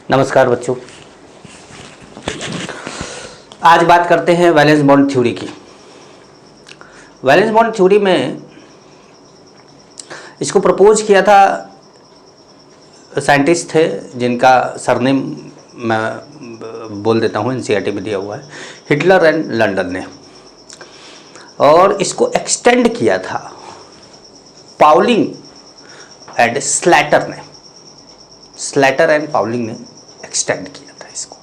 नमस्कार बच्चों। आज बात करते हैं वैलेंस बॉन्ड थ्योरी की। वैलेंस बॉन्ड थ्योरी में इसको प्रपोज किया था, साइंटिस्ट थे जिनका सरनेम मैं बोल देता हूँ, एनसीईआरटी में दिया हुआ है, हिटलर एंड लंडन ने। और इसको एक्सटेंड किया था पाउलिंग एंड स्लैटर ने। स्लैटर एंड पाउलिंग ने एक्सटेंड किया था इसको।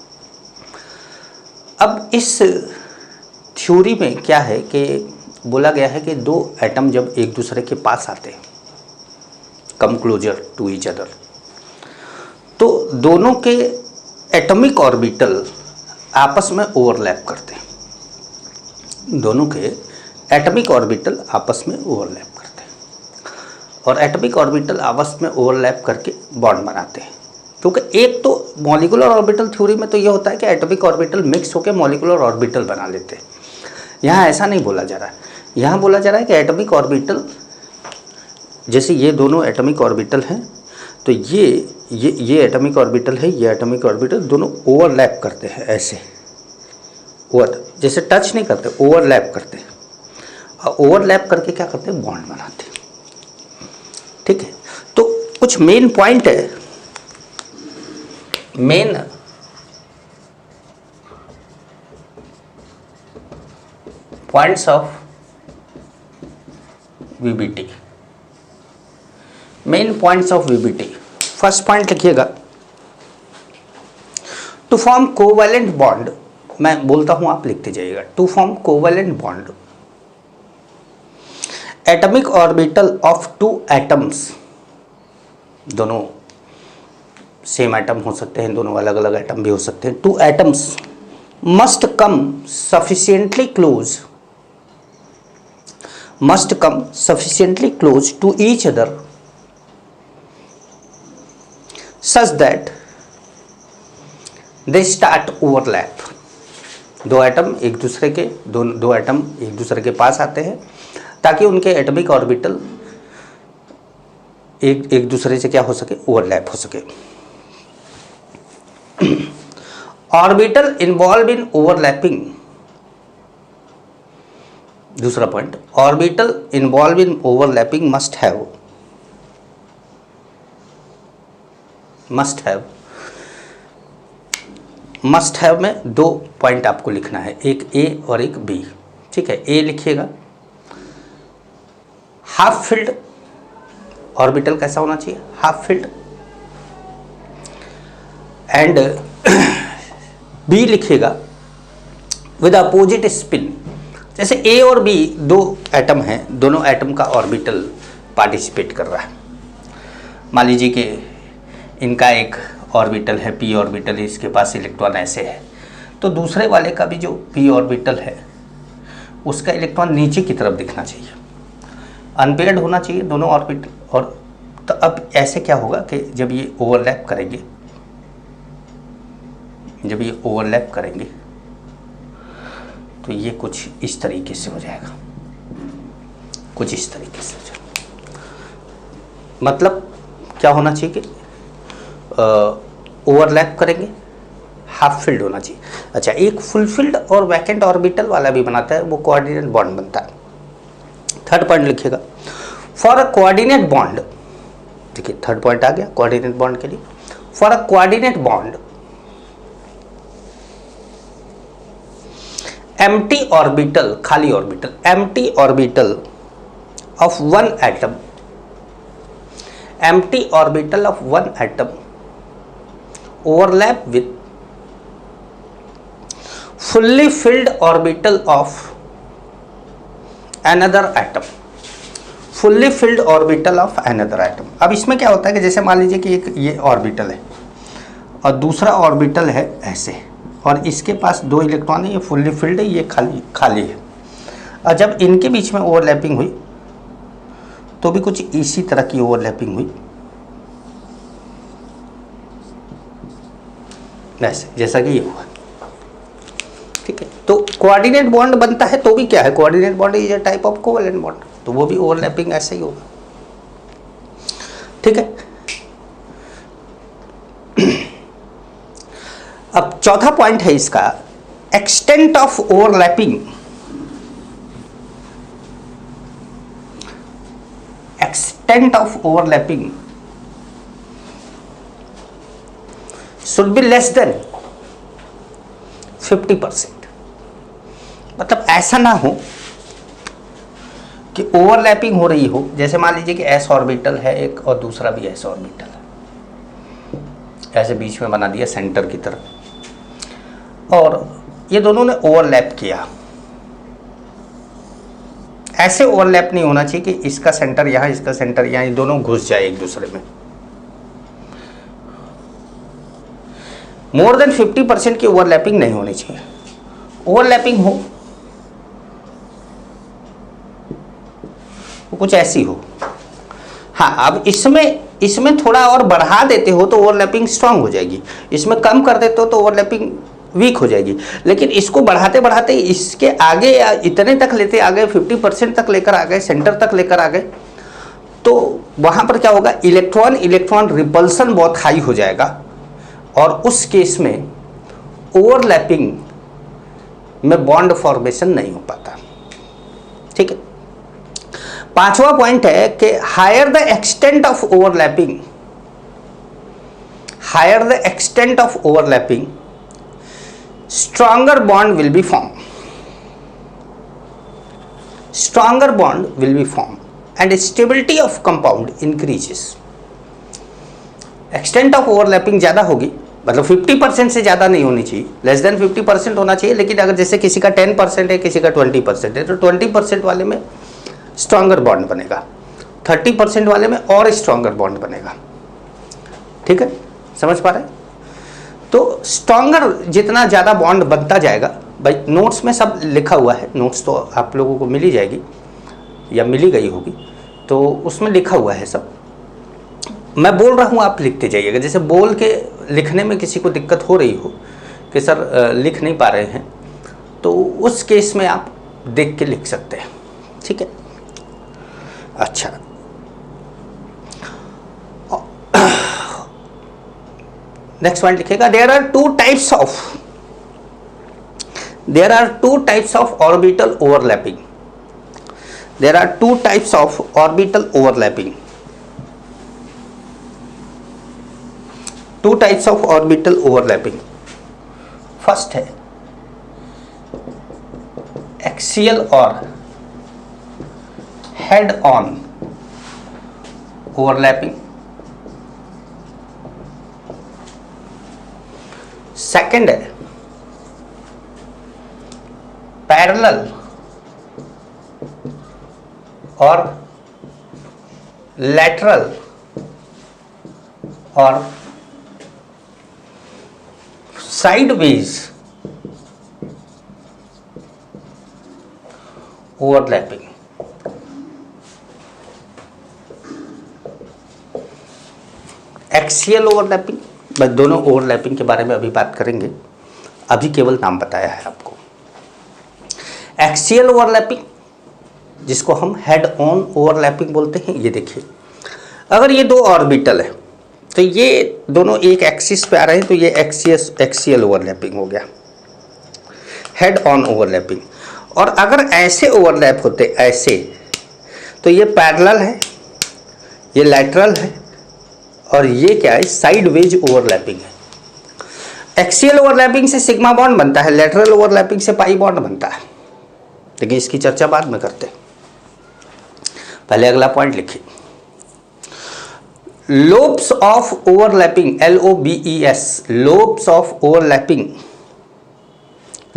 अब इस थ्योरी में क्या है कि बोला गया है कि दो एटम जब एक दूसरे के पास आते हैं, come closer to each other, तो दोनों के एटॉमिक ऑर्बिटल आपस में ओवरलैप करते हैं। दोनों के एटॉमिक ऑर्बिटल आपस में ओवरलैप करते हैं और एटॉमिक ऑर्बिटल आपस में ओवरलैप करके बॉन्ड बनाते हैं। क्योंकि एक तो मॉलिक्यूलर ऑर्बिटल थ्योरी में तो ये होता है कि एटॉमिक ऑर्बिटल मिक्स होकर मॉलिक्यूलर ऑर्बिटल बना लेते हैं। यहाँ ऐसा नहीं बोला जा रहा है। यहाँ बोला जा रहा है कि एटॉमिक ऑर्बिटल, जैसे ये दोनों एटॉमिक ऑर्बिटल हैं, तो ये एटॉमिक ऑर्बिटल है, ये एटॉमिक ऑर्बिटल दोनों ओवरलैप करते हैं ऐसे, जैसे टच नहीं करते, ओवरलैप करते हैं। और ओवरलैप करके क्या करते हैं, बॉन्ड बनाते हैं। ठीक है, तो कुछ मेन पॉइंट है, main points of VBT. Main points of VBT, first point लिखिएगा, टू फॉर्म कोवैलेंट बॉन्ड। मैं बोलता हूं, आप लिखते जाइएगा। To form covalent bond, atomic orbital of two atoms, दोनों सेम एटम हो सकते हैं, दोनों अलग अलग एटम भी हो सकते हैं, two atoms must come sufficiently close to each other such that they start overlap। दो एटम एक दूसरे के पास आते हैं ताकि उनके एटॉमिक ऑर्बिटल एक दूसरे से क्या हो सके, ओवरलैप हो सके। ऑर्बिटल इन्वॉल्व इन ओवरलैपिंग, दूसरा point, orbital involve in overlapping must have में दो पॉइंट आपको लिखना है, एक ए और एक बी। ठीक है, ए लिखिएगा, हाफ फिल्ड ऑर्बिटल कैसा होना चाहिए, हाफ फिल्ड। एंड बी लिखिएगा विद अपोजिट स्पिन। जैसे ए और बी दो एटम हैं, दोनों एटम का ऑर्बिटल पार्टिसिपेट कर रहा है। मान लीजिए कि इनका एक ऑर्बिटल है, पी ऑर्बिटल है, इसके पास इलेक्ट्रॉन ऐसे है, तो दूसरे वाले का भी जो पी ऑर्बिटल है उसका इलेक्ट्रॉन नीचे की तरफ दिखना चाहिए, अनपेयर्ड होना चाहिए दोनों ऑर्बिटल। और तो अब ऐसे क्या होगा कि जब ये ओवरलैप करेंगे तो ये कुछ इस तरीके से हो जाएगा, कुछ इस तरीके से हो जाएगा। मतलब क्या होना चाहिए कि ओवरलैप करेंगे, हाफ फिल्ड होना चाहिए। अच्छा, एक फुलफिल्ड और वैकेंट ऑर्बिटल वाला भी बनाता है, वो कोऑर्डिनेट बॉन्ड बनता है। थर्ड पॉइंट लिखिएगा, फॉर अ कोऑर्डिनेट बॉन्ड। देखिए थर्ड पॉइंट आ गया कोऑर्डिनेट बॉन्ड के लिए। For a coordinate bond, empty orbital, खाली ऑर्बिटल, empty orbital of one atom, empty orbital of one atom overlap with fully filled orbital of another atom, fully filled orbital of another atom। अब इसमें क्या होता है कि जैसे मान लीजिए कि एक ये ऑर्बिटल है और दूसरा ऑर्बिटल है ऐसे, और इसके पास दो इलेक्ट्रॉन है, ये फुल्ली फिल्ड है, ये खाली है। और जब इनके बीच में ओवरलैपिंग हुई तो भी कुछ इसी तरह की ओवरलैपिंग हुई, ऐसे जैसा कि ये हुआ। ठीक है, तो कोऑर्डिनेट बॉन्ड बनता है तो भी क्या है, coordinate bond is a type of covalent bond, तो वो भी ओवरलैपिंग ऐसे ही होगा। ठीक है, अब चौथा पॉइंट है इसका, extent of overlapping. Extent of overlapping should be less than 50%। मतलब ऐसा ना हो कि ओवरलैपिंग हो रही हो, जैसे मान लीजिए कि एस ऑर्बिटल है एक और दूसरा भी एस ऑर्बिटल है, ऐसे बीच में बना दिया सेंटर की तरफ, और ये दोनों ने ओवरलैप किया। ऐसे ओवरलैप नहीं होना चाहिए कि इसका सेंटर यहाँ, इसका सेंटर यहाँ, ये दोनों घुस जाए एक दूसरे में। मोर देन 50% की ओवरलैपिंग नहीं होनी चाहिए। ओवरलैपिंग हो वो कुछ ऐसी हो। हाँ, अब इसमें थोड़ा और बढ़ा देते हो तो ओवरलैपिंग स्ट्रांग हो जाएगी, इसमें कम कर देते हो तो ओवरलैपिंग वीक हो जाएगी। लेकिन इसको बढ़ाते बढ़ाते इसके आगे या इतने तक लेते आ गए, 50% तक लेकर आ गए, सेंटर तक लेकर आ गए, तो वहाँ पर क्या होगा, इलेक्ट्रॉन इलेक्ट्रॉन रिपल्सन बहुत हाई हो जाएगा, और उस केस में ओवरलैपिंग में बॉन्ड फॉर्मेशन नहीं हो पाता। ठीक है। पांचवा पॉइंट है कि higher the extent of overlapping, higher the extent of overlapping, stronger bond will be formed, stronger bond will be formed and stability of compound increases। Extent of overlapping ज़्यादा होगी, मतलब 50% से ज़्यादा नहीं होनी चाहिए, लेस देन 50% होना चाहिए। लेकिन अगर जैसे किसी का 10% है, किसी का 20% है, तो 20% वाले में स्ट्रॉन्गर बॉन्ड बनेगा, 30% वाले में और स्ट्रॉन्गर बॉन्ड बनेगा। ठीक है, समझ पा रहे हैं? तो स्ट्रॉन्गर जितना ज़्यादा बॉन्ड बनता जाएगा, भाई नोट्स में सब लिखा हुआ है, नोट्स तो आप लोगों को मिल ही जाएगी या मिली गई होगी, तो उसमें लिखा हुआ है सब। मैं बोल रहा हूँ, आप लिखते जाइएगा। जैसे बोल के लिखने में किसी को दिक्कत हो रही हो कि सर लिख नहीं पा रहे हैं, तो उस केस में आप देख के लिख सकते हैं। ठीक है, अच्छा। नेक्स्ट पॉइंट लिखेगा, there are two types of orbital overlapping. There are two types of orbital overlapping. Two types of orbital overlapping. First है एक्सियल और हेड ऑन ओवरलैपिंग। सेकंड है पैरेलल और लैटरल और साइडवेज ओवरलैपिंग। एक्सियल ओवरलैपिंग, बस दोनों overlapping के बारे में अभी बात करेंगे, अभी केवल नाम बताया है आपको। एक्सियल ओवरलैपिंग, जिसको हम हेड ऑन ओवरलैपिंग बोलते हैं, ये देखिए, अगर ये दो ऑर्बिटल है तो ये दोनों एक एक्सिस पे आ रहे हैं, तो ये एक्सियल ओवरलैपिंग हो गया, हेड ऑन ओवरलैपिंग। और अगर ऐसे ओवरलैप होते ऐसे, तो ये पैरेलल है, ये लैटरल है, और ये क्या है, साइडवेज ओवरलैपिंग है। एक्सियल ओवरलैपिंग से सिग्मा बॉन्ड बनता है, लैटरल ओवरलैपिंग से पाई बॉन्ड बनता है, लेकिन इसकी चर्चा बाद में करते हैं। पहले अगला पॉइंट लिखिए, lobes of overlapping, LOBES, lobes of overlapping,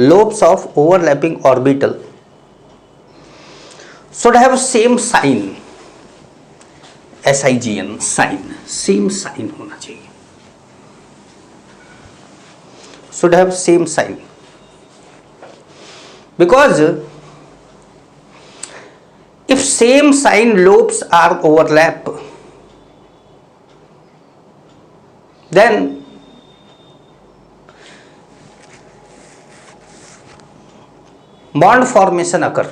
lobes of overlapping orbital should have same sign, SIGN sign, same sign होना चाहिए, should have same sign, because if same sign lobes are overlap, then bond formation occur,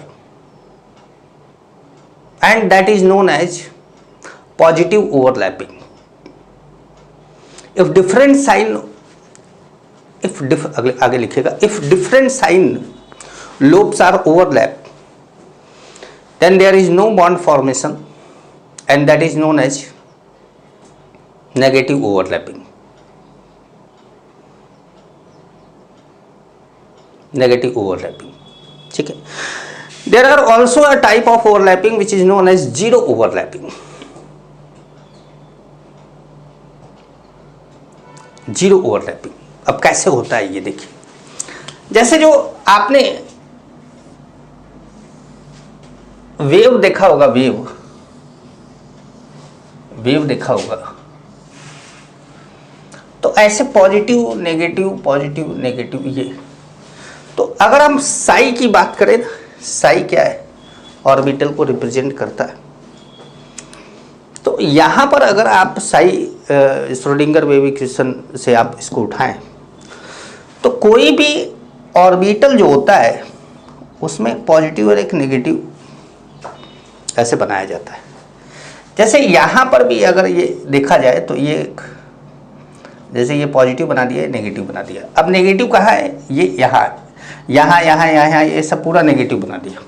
and that is known as positive overlapping. If आगे लिखिएगा, if different sign lobes are overlap then there is no bond formation and that is known as negative overlapping. Negative overlapping, ठीक है. There are also a type of overlapping which is known as zero overlapping. Zero overlapping अब कैसे होता है ये देखिए. जैसे जो आपने वेव देखा होगा, वेव देखा होगा, तो ऐसे पॉजिटिव नेगेटिव ये. तो अगर हम साई की बात करें ना, साई क्या है, ऑर्बिटल को रिप्रेजेंट करता है. तो यहाँ पर अगर आप साई श्रोडिंगर वेव इक्वेशन से आप इसको उठाएं तो कोई भी ऑर्बिटल जो होता है उसमें पॉजिटिव और एक नेगेटिव ऐसे बनाया जाता है. जैसे यहाँ पर भी अगर ये देखा जाए तो ये जैसे ये पॉजिटिव बना दिया, नेगेटिव बना दिया. अब नेगेटिव कहाँ है, ये यहाँ ये सब पूरा नेगेटिव बना दिया,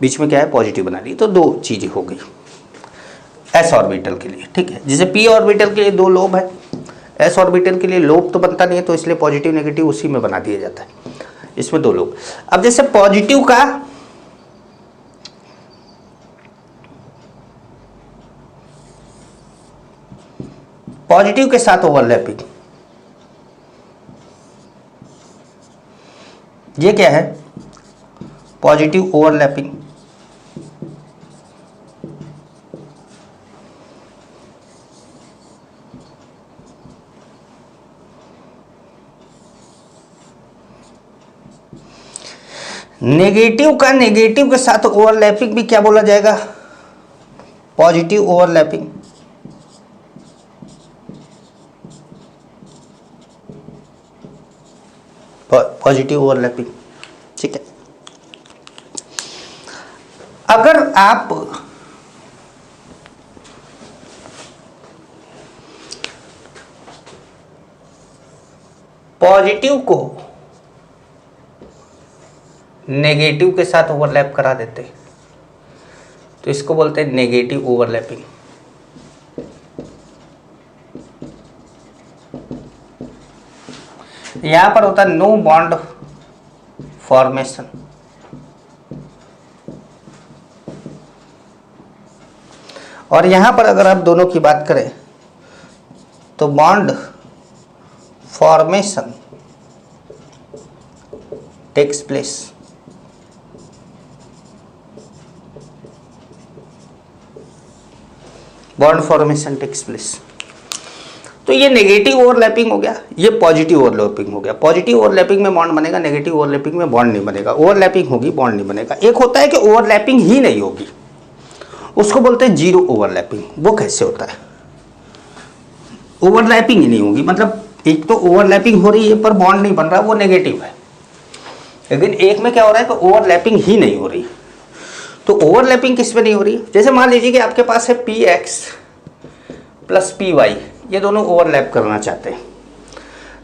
बीच में क्या है, पॉजिटिव बना दी. तो दो चीज़ें हो गई एस ऑर्बिटल के लिए, ठीक है. जैसे पी ऑर्बिटल के लिए दो लोब है, एस ऑर्बिटल के लिए लोब तो बनता नहीं है, तो इसलिए पॉजिटिव नेगेटिव उसी में बना दिया जाता है, इसमें दो लोब. अब जैसे पॉजिटिव का पॉजिटिव के साथ ओवरलैपिंग, ये क्या है, पॉजिटिव ओवरलैपिंग. नेगेटिव का नेगेटिव के साथ ओवरलैपिंग भी क्या बोला जाएगा, पॉजिटिव ओवरलैपिंग. पॉजिटिव ओवरलैपिंग, ठीक है. अगर आप पॉजिटिव को नेगेटिव के साथ ओवरलैप करा देते तो इसको बोलते हैं नेगेटिव ओवरलैपिंग. यहां पर होता है नो बॉन्ड फॉर्मेशन. और यहां पर अगर आप दोनों की बात करें तो bond formation takes place. Bond formation takes place. तो ये नेगेटिव ओवरलैपिंग हो गया, ये पॉजिटिव ओवरलैपिंग हो गया. पॉजिटिव ओवरलैपिंग में बॉन्ड बनेगा, नेगेटिव ओवरलैपिंग में बॉन्ड नहीं बनेगा. ओवरलैपिंग होगी, बॉन्ड नहीं बनेगा. एक होता है कि ओवरलैपिंग ही नहीं होगी, उसको बोलते हैं जीरो ओवरलैपिंग. वो कैसे होता है, ओवरलैपिंग ही नहीं होगी, मतलब एक तो ओवरलैपिंग हो रही है पर बॉन्ड नहीं बन रहा, वो नेगेटिव है. लेकिन एक में क्या हो रहा है कि ओवरलैपिंग ही नहीं हो रही. तो ओवरलैपिंग किस में नहीं हो रही, जैसे मान लीजिए कि आपके पास है P X plus P Y, ये दोनों ओवरलैप करना चाहते हैं.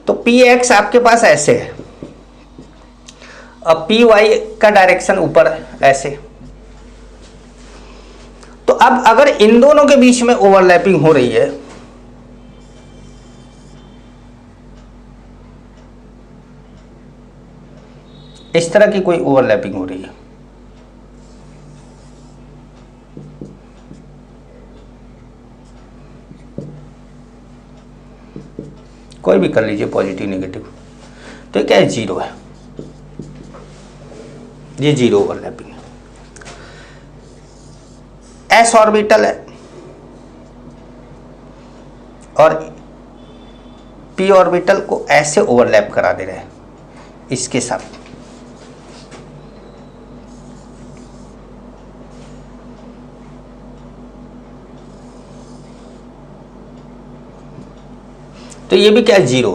तो पी एक्स आपके पास ऐसे है, अब पी वाई का डायरेक्शन ऊपर है ऐसे. तो अब अगर इन दोनों के बीच में ओवरलैपिंग हो रही है इस तरह की कोई ओवरलैपिंग हो रही है, कोई भी कर लीजिए पॉजिटिव नेगेटिव, तो क्या है, जीरो है. ये जीरो ओवरलैपिंग है. एस ऑर्बिटल है और पी ऑर्बिटल को ऐसे ओवरलैप करा दे रहे हैं इसके साथ. तो ये भी क्या है, जीरो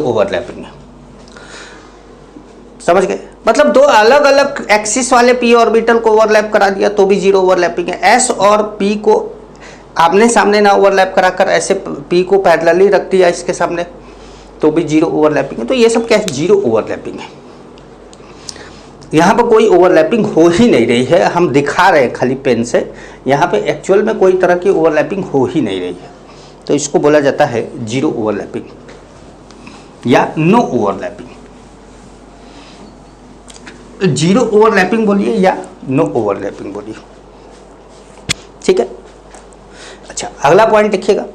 ओवरलैपिंग है. समझ गए, मतलब दो अलग अलग एक्सिस वाले पी ऑर्बिटल को ओवरलैप करा दिया तो भी जीरो ओवरलैपिंग है. एस और पी को आमने सामने ना ओवरलैप कराकर ऐसे पी को पैरेलली रख दिया इसके सामने तो भी जीरो ओवरलैपिंग है। तो ये सब क्या है, जीरो ओवरलैपिंग है। यहाँ पर कोई ओवरलैपिंग हो ही नहीं रही है, हम दिखा रहे हैं खाली पेन से, यहाँ पे एक्चुअल में कोई तरह की ओवरलैपिंग हो ही नहीं रही है। तो इसको बोला जाता है जीरो ओवरलैपिंग या नो ओवरलैपिंग। जीरो ओवरलैपिंग बोलिए या नो ओवरलैपिंग बोलिए, ठीक है। अच्छा, अगला पॉइंट देखिएगा,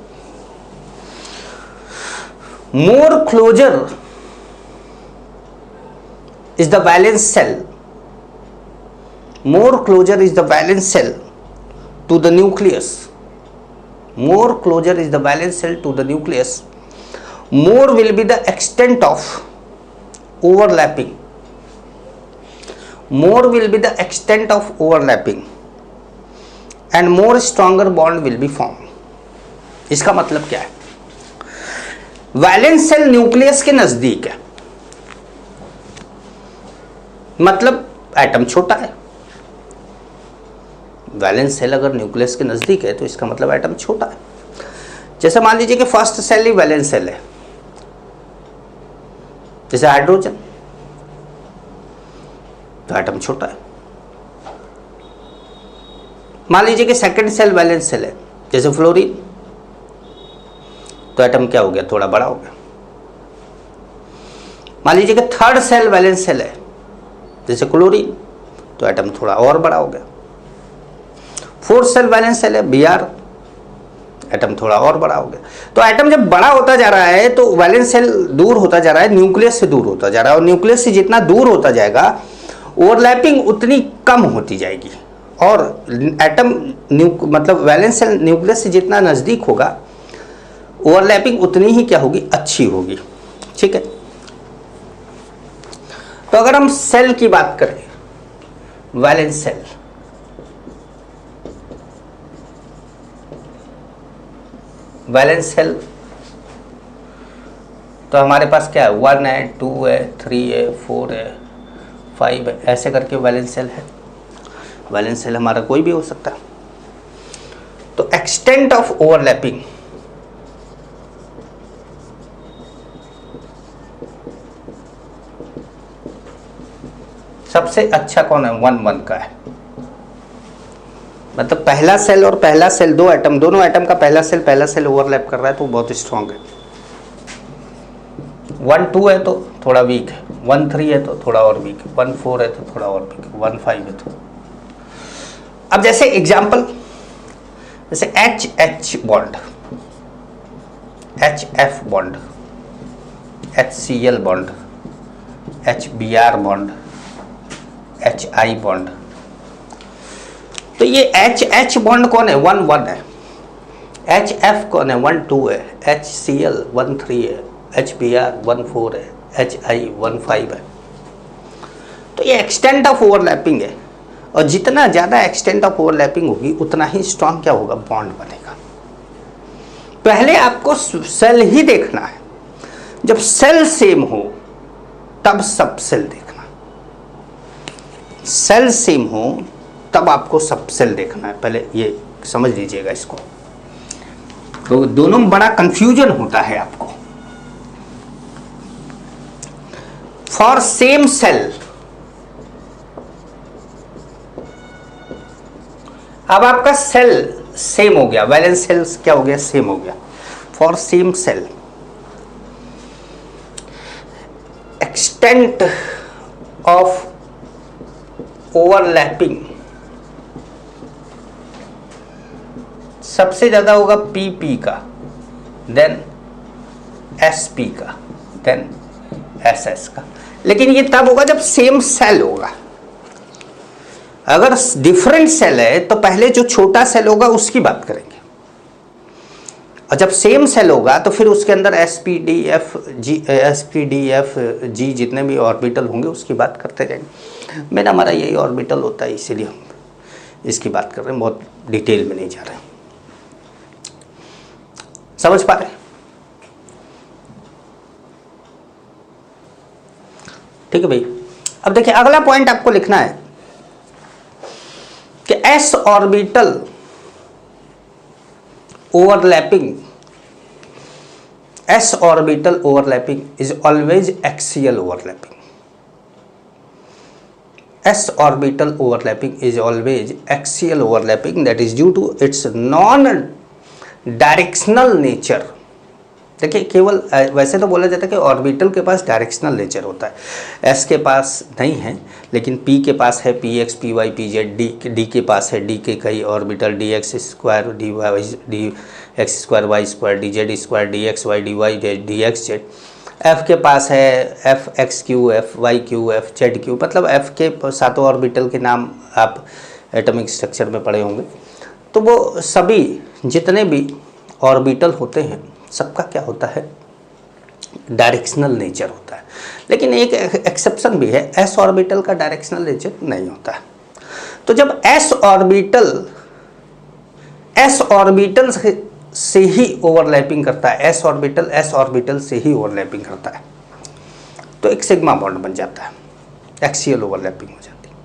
more closer is the valence cell, more closure is the valence cell to the nucleus, more closure is the valence cell to the nucleus, more will be the extent of overlapping, more will be the extent of overlapping and more stronger bond will be formed। इसका मतलब क्या है, valence shell nucleus के नजदीक है, मतलब atom छोटा है। वैलेंस सेल अगर न्यूक्लियस के नजदीक है तो इसका मतलब एटम छोटा है। जैसे मान लीजिए कि फर्स्ट सेल ही वैलेंस सेल है, जैसे हाइड्रोजन, तो एटम छोटा है। मान लीजिए कि सेकंड सेल वैलेंस सेल है, जैसे फ्लोरीन, तो एटम क्या हो गया, थोड़ा बड़ा हो गया। मान लीजिए कि थर्ड सेल वैलेंस सेल है, जैसे क्लोरीन, तो एटम थोड़ा और बड़ा हो गया। फोर्थ सेल वैलेंस सेल है Br, एटम थोड़ा और बड़ा हो गया। तो एटम जब बड़ा होता जा रहा है तो वैलेंस सेल दूर होता जा रहा है, न्यूक्लियस से दूर होता जा रहा है, और न्यूक्लियस से जितना दूर होता जाएगा ओवरलैपिंग उतनी कम होती जाएगी, और एटम मतलब वैलेंस सेल न्यूक्लियस से जितना नजदीक होगा ओवरलैपिंग उतनी ही क्या होगी, अच्छी होगी, ठीक है। तो अगर हम सेल की बात करें, वैलेंस सेल, वैलेंस सेल तो हमारे पास क्या है, 1 है, 2 है, 3 है, 4 है, 5 है, ऐसे करके वैलेंस सेल है। वैलेंस सेल हमारा कोई भी हो सकता है। तो एक्सटेंट ऑफ ओवरलैपिंग, सबसे अच्छा कौन है, 1 का है। मतलब पहला सेल और पहला सेल, दो एटम, दोनों एटम का पहला सेल ओवरलैप कर रहा है, तो बहुत स्ट्रांग है। 1 2 है तो थोड़ा वीक है, 1 3 है तो थोड़ा और वीक है, 1 4 है तो थोड़ा और वीक है, 1 5 है तो। अब जैसे एग्जाम्पल, जैसे HH bond, HF bond, HCl bond, HBr bond, HI bond. तो ये HH बॉन्ड कौन है, 1 1 है। HF कौन है, 1 2 है। HCl 1 3 है। HBr 1 4 है। HI 1 5 है। तो ये एक्सटेंट ऑफ ओवरलैपिंग है, और जितना ज़्यादा एक्सटेंट ऑफ ओवरलैपिंग होगी उतना ही स्ट्रांग क्या होगा, बॉन्ड बनेगा। पहले आपको सेल ही देखना है, जब सेल सेम हो तब सब सेल देखना, सेल सेम हो तब आपको सब सेल देखना है, पहले ये समझ लीजिएगा इसको। तो दोनों में बड़ा कंफ्यूजन होता है आपको। फॉर सेम सेल, अब आपका सेल सेम हो गया, वैलेंस सेल्स क्या हो गया, सेम हो गया। For same shell, extent of overlapping सबसे ज्यादा होगा PP का, देन SP का, देन SS का। लेकिन ये तब होगा जब सेम सेल होगा। अगर डिफरेंट सेल है तो पहले जो छोटा सेल होगा उसकी बात करेंगे, और जब सेम सेल होगा तो फिर उसके अंदर SPDFG जितने भी ऑर्बिटल होंगे उसकी बात करते रहेंगे। मेरा हमारा यही ऑर्बिटल होता है, इसीलिए हम इसकी बात कर रहे हैं, बहुत डिटेल में नहीं जा रहे हैं। समझ पा रहे हैं? ठीक है भाई। अब देखिए अगला पॉइंट आपको लिखना है कि S orbital overlapping s orbital overlapping is always axial overlapping. S orbital overlapping is always axial overlapping, that is due to its non-directional nature. देखिए, केवल वैसे तो बोला जाता है कि ऑर्बिटल के पास डायरेक्शनल नेचर होता है, एस के पास नहीं है, लेकिन पी के पास है, P X P Y P Z, D के पास है, डी के कई orbital, D X square D Y D X square Y square D Z square D X Y D Y D X Z. F के पास है F X cube, F Y cube, F Z cube, मतलब F के सातों orbital के नाम आप atomic structure में पढ़े होंगे। तो वो सभी जितने भी ऑर्बिटल होते हैं सबका क्या होता है, डायरेक्शनल नेचर होता है। लेकिन एक एक्सेप्शन भी है, एस ऑर्बिटल का डायरेक्शनल नेचर नहीं होता है। तो जब एस ऑर्बिटल से ही ओवरलैपिंग करता है, एस ऑर्बिटल से ही ओवरलैपिंग करता है, तो एक सिग्मा बॉन्ड बन जाता है, एक्सियल ओवरलैपिंग हो जाती है।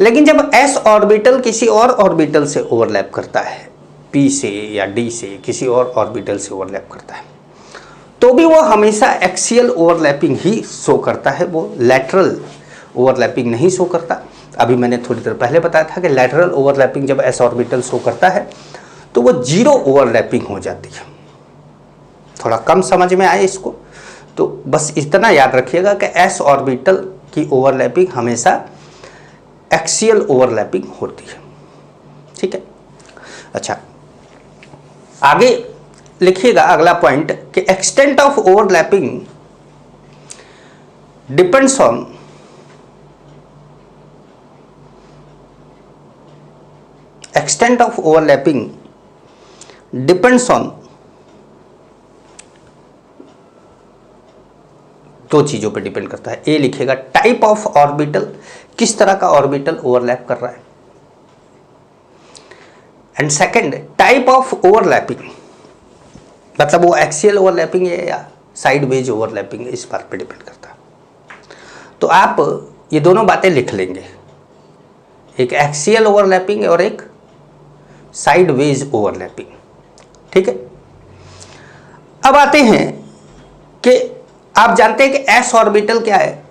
लेकिन जब एस ऑर्बिटल किसी और ऑर्बिटल से ओवरलैप करता है, पी से या डी से किसी और ऑर्बिटल से ओवरलैप करता है, तो भी वो हमेशा एक्सियल ओवरलैपिंग ही शो करता है, वो लैटरल ओवरलैपिंग नहीं शो करता। अभी मैंने थोड़ी देर पहले बताया था कि लैटरल ओवरलैपिंग जब एस ऑर्बिटल शो करता है तो वो जीरो ओवरलैपिंग हो जाती है। थोड़ा कम समझ में आए इसको, तो बस इतना याद रखिएगा कि एस ऑर्बिटल की ओवरलैपिंग हमेशा एक्सियल ओवरलैपिंग होती है, ठीक है। अच्छा, आगे लिखिएगा अगला पॉइंट कि extent of overlapping depends on दो चीजों पे डिपेंड करता है। ए लिखिएगा टाइप ऑफ ऑर्बिटल, किस तरह का ऑर्बिटल ओवरलैप कर रहा है, and second type of overlapping, मतलब वो एक्सियल ओवरलैपिंग है या साइडवेज ओवरलैपिंग है, इस बात पे डिपेंड करता है। तो आप ये दोनों बातें लिख लेंगे, एक एक्सियल ओवरलैपिंग और एक साइडवेज ओवरलैपिंग, ठीक है। अब आते हैं कि आप जानते हैं कि एस ऑर्बिटल क्या है।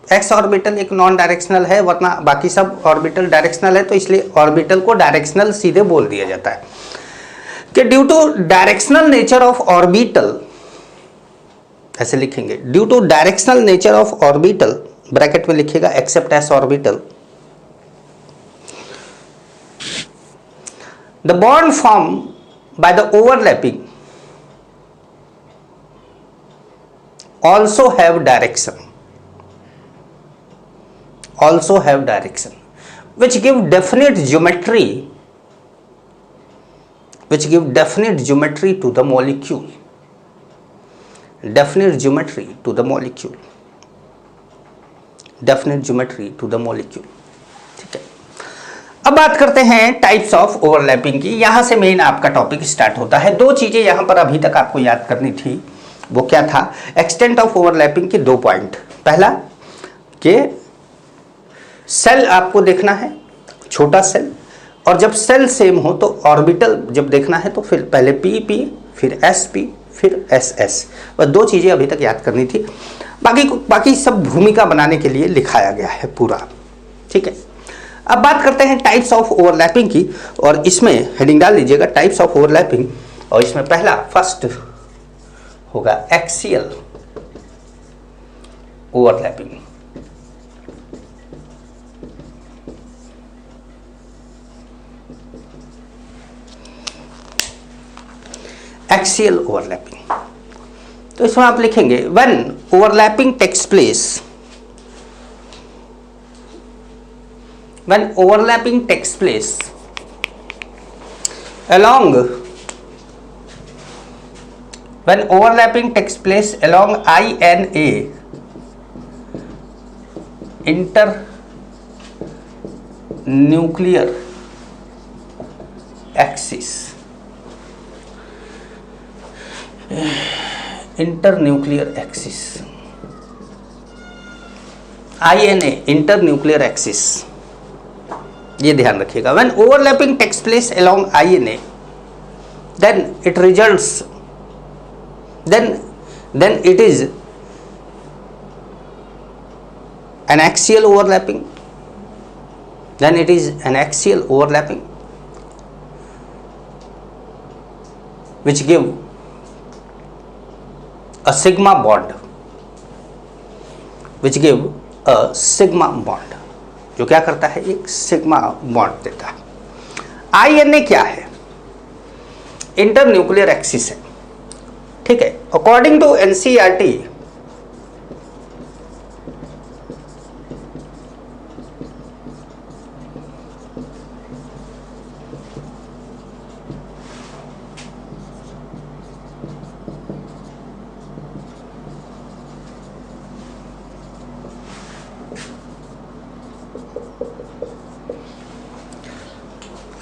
एक्स ऑर्बिटल एक नॉन डायरेक्शनल है, वरना बाकी सब ऑर्बिटल डायरेक्शनल है, तो इसलिए ऑर्बिटल को डायरेक्शनल सीधे बोल दिया जाता है कि due to directional nature of orbital, ऐसे लिखेंगे, due to directional nature of orbital, bracket में लिखिएगा except S orbital, the bond formed by the overlapping also have direction which give definite geometry to the molecule, ठीक है। अब बात करते हैं टाइप्स ऑफ ओवरलैपिंग की। यहां से मेन आपका टॉपिक स्टार्ट होता है। दो चीजें यहां पर अभी तक आपको याद करनी थी, वो क्या था, एक्सटेंट ऑफ ओवरलैपिंग के दो पॉइंट। पहला कि सेल आपको देखना है, छोटा सेल, और जब सेल सेम हो तो ऑर्बिटल जब देखना है तो फिर पहले पी, फिर एस फिर एस। बस दो चीजें अभी तक याद करनी थी, बाकी सब भूमिका बनाने के लिए लिखाया गया है पूरा, ठीक है। अब बात करते हैं टाइप्स ऑफ ओवरलैपिंग की, और इसमें हेडिंग डाल लीजिएगा टाइप्स ऑफ ओवरलैपिंग, और इसमें पहला फर्स्ट होगा एक्सियल ओवरलैपिंग। एक्सियल ओवरलैपिंग, तो इसमें आप लिखेंगे when overlapping takes place, when overlapping takes place along INA internuclear axis, INA internuclear axis, ये ध्यान रखिएगा। When overlapping takes place along INA, then it results then it is an axial overlapping. Then it is an axial overlapping which give a sigma bond, which give a sigma bond, जो क्या करता है, एक sigma bond देता है. INA क्या है? Internuclear axis है. ठीक है. According to NCERT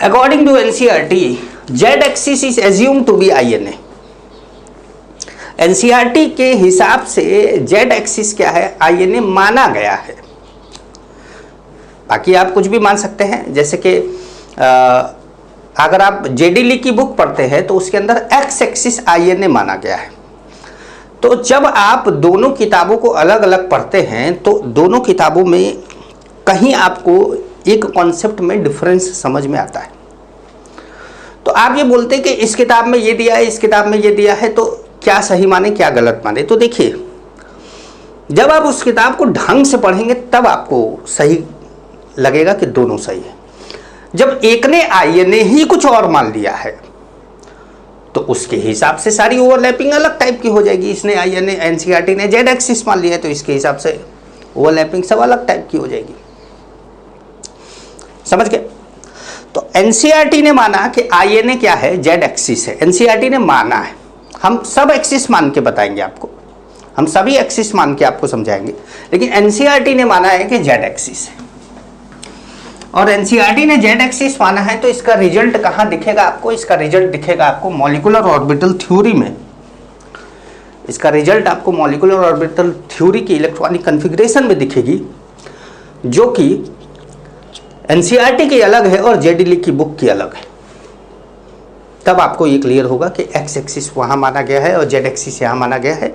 According to NCERT, Z axis is assumed to be INA. NCERT के हिसाब से Z एक्सिस क्या है, INA माना गया है. बाकी आप कुछ भी मान सकते हैं, जैसे कि अगर आप जेडी ली की बुक पढ़ते हैं तो उसके अंदर X एक्सिस INA माना गया है. तो जब आप दोनों किताबों को अलग अलग पढ़ते हैं तो दोनों किताबों में कहीं आपको एक कॉन्सेप्ट में डिफरेंस समझ में आता है. तो आप ये बोलते हैं कि इस किताब में ये दिया है, इस किताब में ये दिया है, तो क्या सही माने क्या गलत माने. तो देखिए, जब आप उस किताब को ढंग से पढ़ेंगे तब आपको सही लगेगा कि दोनों सही है. जब एक ने INA ही कुछ और मान लिया है तो उसके हिसाब से सारी ओवरलैपिंग अलग टाइप की हो जाएगी. इसने INA, NCERT ने Z एक्सिस मान लिया है तो इसके हिसाब से ओवरलैपिंग सब अलग टाइप की हो जाएगी. समझ गए? तो NCERT ने माना कि INA क्या है, Z एक्सिस है. NCERT ने माना है. हम सब एक्सिस मान के बताएंगे आपको, हम सभी एक्सिस मान के आपको समझाएंगे, लेकिन NCERT ने माना है कि Z एक्सिस है. और NCERT ने Z एक्सिस माना है तो इसका रिजल्ट कहाँ दिखेगा आपको? इसका रिजल्ट दिखेगा आपको मॉलिक्यूलर ऑर्बिटल थ्योरी में. इसका रिजल्ट आपको मॉलिक्यूलर ऑर्बिटल थ्योरी की इलेक्ट्रॉनिक कॉन्फ़िगरेशन में दिखेगी, जो कि NCERT की अलग है और जेडी ली की बुक की अलग है. तब आपको ये क्लियर होगा कि X एक्सिस वहाँ माना गया है और Z एक्सिस यहाँ माना गया है.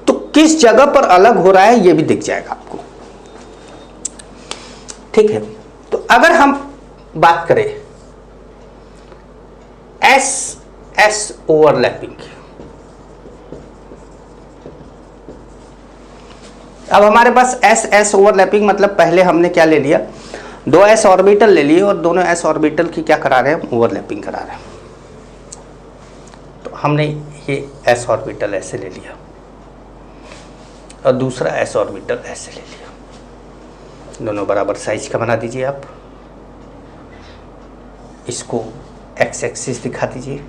तो किस जगह पर अलग हो रहा है ये भी दिख जाएगा आपको. ठीक है. तो अगर हम बात करें S ओवरलैपिंग की, अब हमारे पास S ओवरलैपिंग मतलब पहले हमने क्या ले लिया, दो S ऑर्बिटल ले लिए और दोनों S ऑर्बिटल की क्या करा रहे हैं, ओवरलैपिंग करा रहे हैं. तो हमने ये S ऑर्बिटल ऐसे ले लिया और दूसरा S ऑर्बिटल ऐसे ले लिया. दोनों बराबर साइज का बना दीजिए आप. इसको X एक्सिस दिखा दीजिए,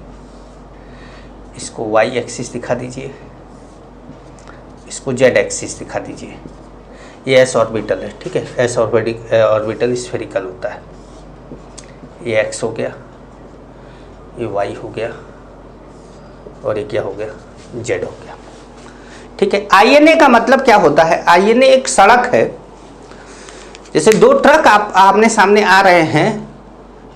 इसको Y एक्सिस दिखा दीजिए, इसको Z एक्सिस दिखा दीजिए. ये S ऑर्बिटल है. ठीक है. S ऑर्बिटल स्फेरिकल होता है. ये X हो गया, ये Y हो गया और ये क्या हो गया, Z हो गया. ठीक है. INA का मतलब क्या होता है? INA एक सड़क है. जैसे दो ट्रक आमने सामने आ रहे हैं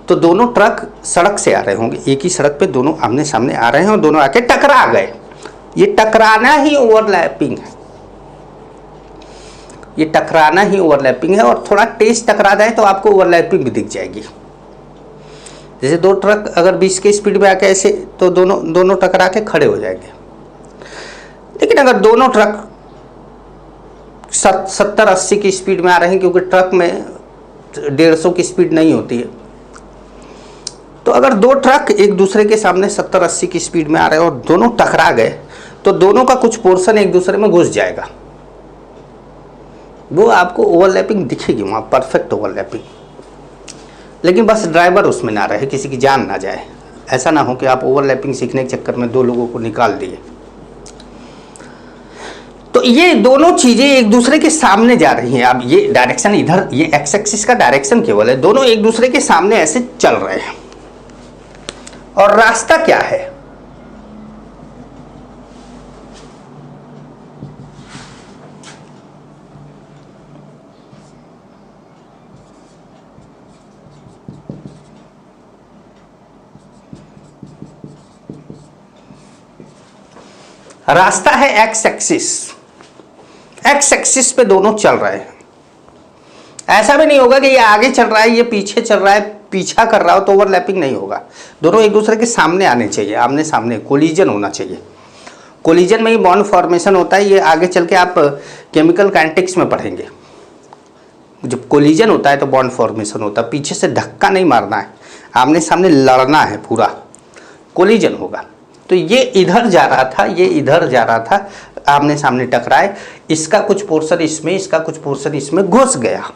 तो दोनों ट्रक सड़क से आ रहे होंगे, एक ही सड़क पे दोनों आमने सामने आ रहे हैं और दोनों आके टकरा गए. ये टकराना ही ओवरलैपिंग है. ये टकराना ही ओवरलैपिंग है. और थोड़ा तेज टकरा जाए तो आपको ओवरलैपिंग भी दिख जाएगी. जैसे दो ट्रक अगर 20 के स्पीड में आके ऐसे, तो दोनों टकरा के खड़े हो जाएंगे. लेकिन अगर दोनों ट्रक 70-80 की स्पीड में आ रहे हैं, क्योंकि ट्रक में 150 की स्पीड नहीं होती है, तो अगर दो ट्रक एक दूसरे के सामने 70-80 की स्पीड में आ रहे हैं और दोनों टकरा गए तो दोनों का कुछ पोर्शन एक दूसरे में घुस जाएगा. वो आपको ओवरलैपिंग दिखेगी वहाँ, परफेक्ट ओवरलैपिंग. लेकिन बस ड्राइवर उसमें ना रहे, किसी की जान ना जाए. ऐसा ना हो कि आप ओवरलैपिंग सीखने के चक्कर में दो लोगों को निकाल दिए. तो ये दोनों चीज़ें एक दूसरे के सामने जा रही हैं. अब ये डायरेक्शन इधर, ये X एक्सिस का डायरेक्शन केवल है. दोनों एक दूसरे के सामने ऐसे चल रहे हैं. और रास्ता क्या है? रास्ता है एक्स एक्सिस, एक्स एक्सिस पे दोनों चल रहे हैं। ऐसा भी नहीं होगा कि ये आगे चल रहा है ये पीछे चल रहा है, पीछा कर रहा हो तो ओवरलैपिंग नहीं होगा। दोनों एक दूसरे के सामने आने चाहिए, आमने सामने, कोलिजन होना चाहिए। कोलिजन में ही बॉन्ड फॉर्मेशन होता है। ये आगे चल के आप केमिकल काइनेटिक्स में पढ़ेंगे। जब कोलिजन होता है तो बॉन्ड फॉर्मेशन होता है, पीछे से धक्का नहीं मारना है, आमने सामने लड़ना है, पूरा कोलिजन होगा। तो ये इधर जा रहा था, ये इधर जा रहा था, आमने सामने टकराए, इसका कुछ पोर्शन इसमें, इसका कुछ पोर्शन इसमें घुस गया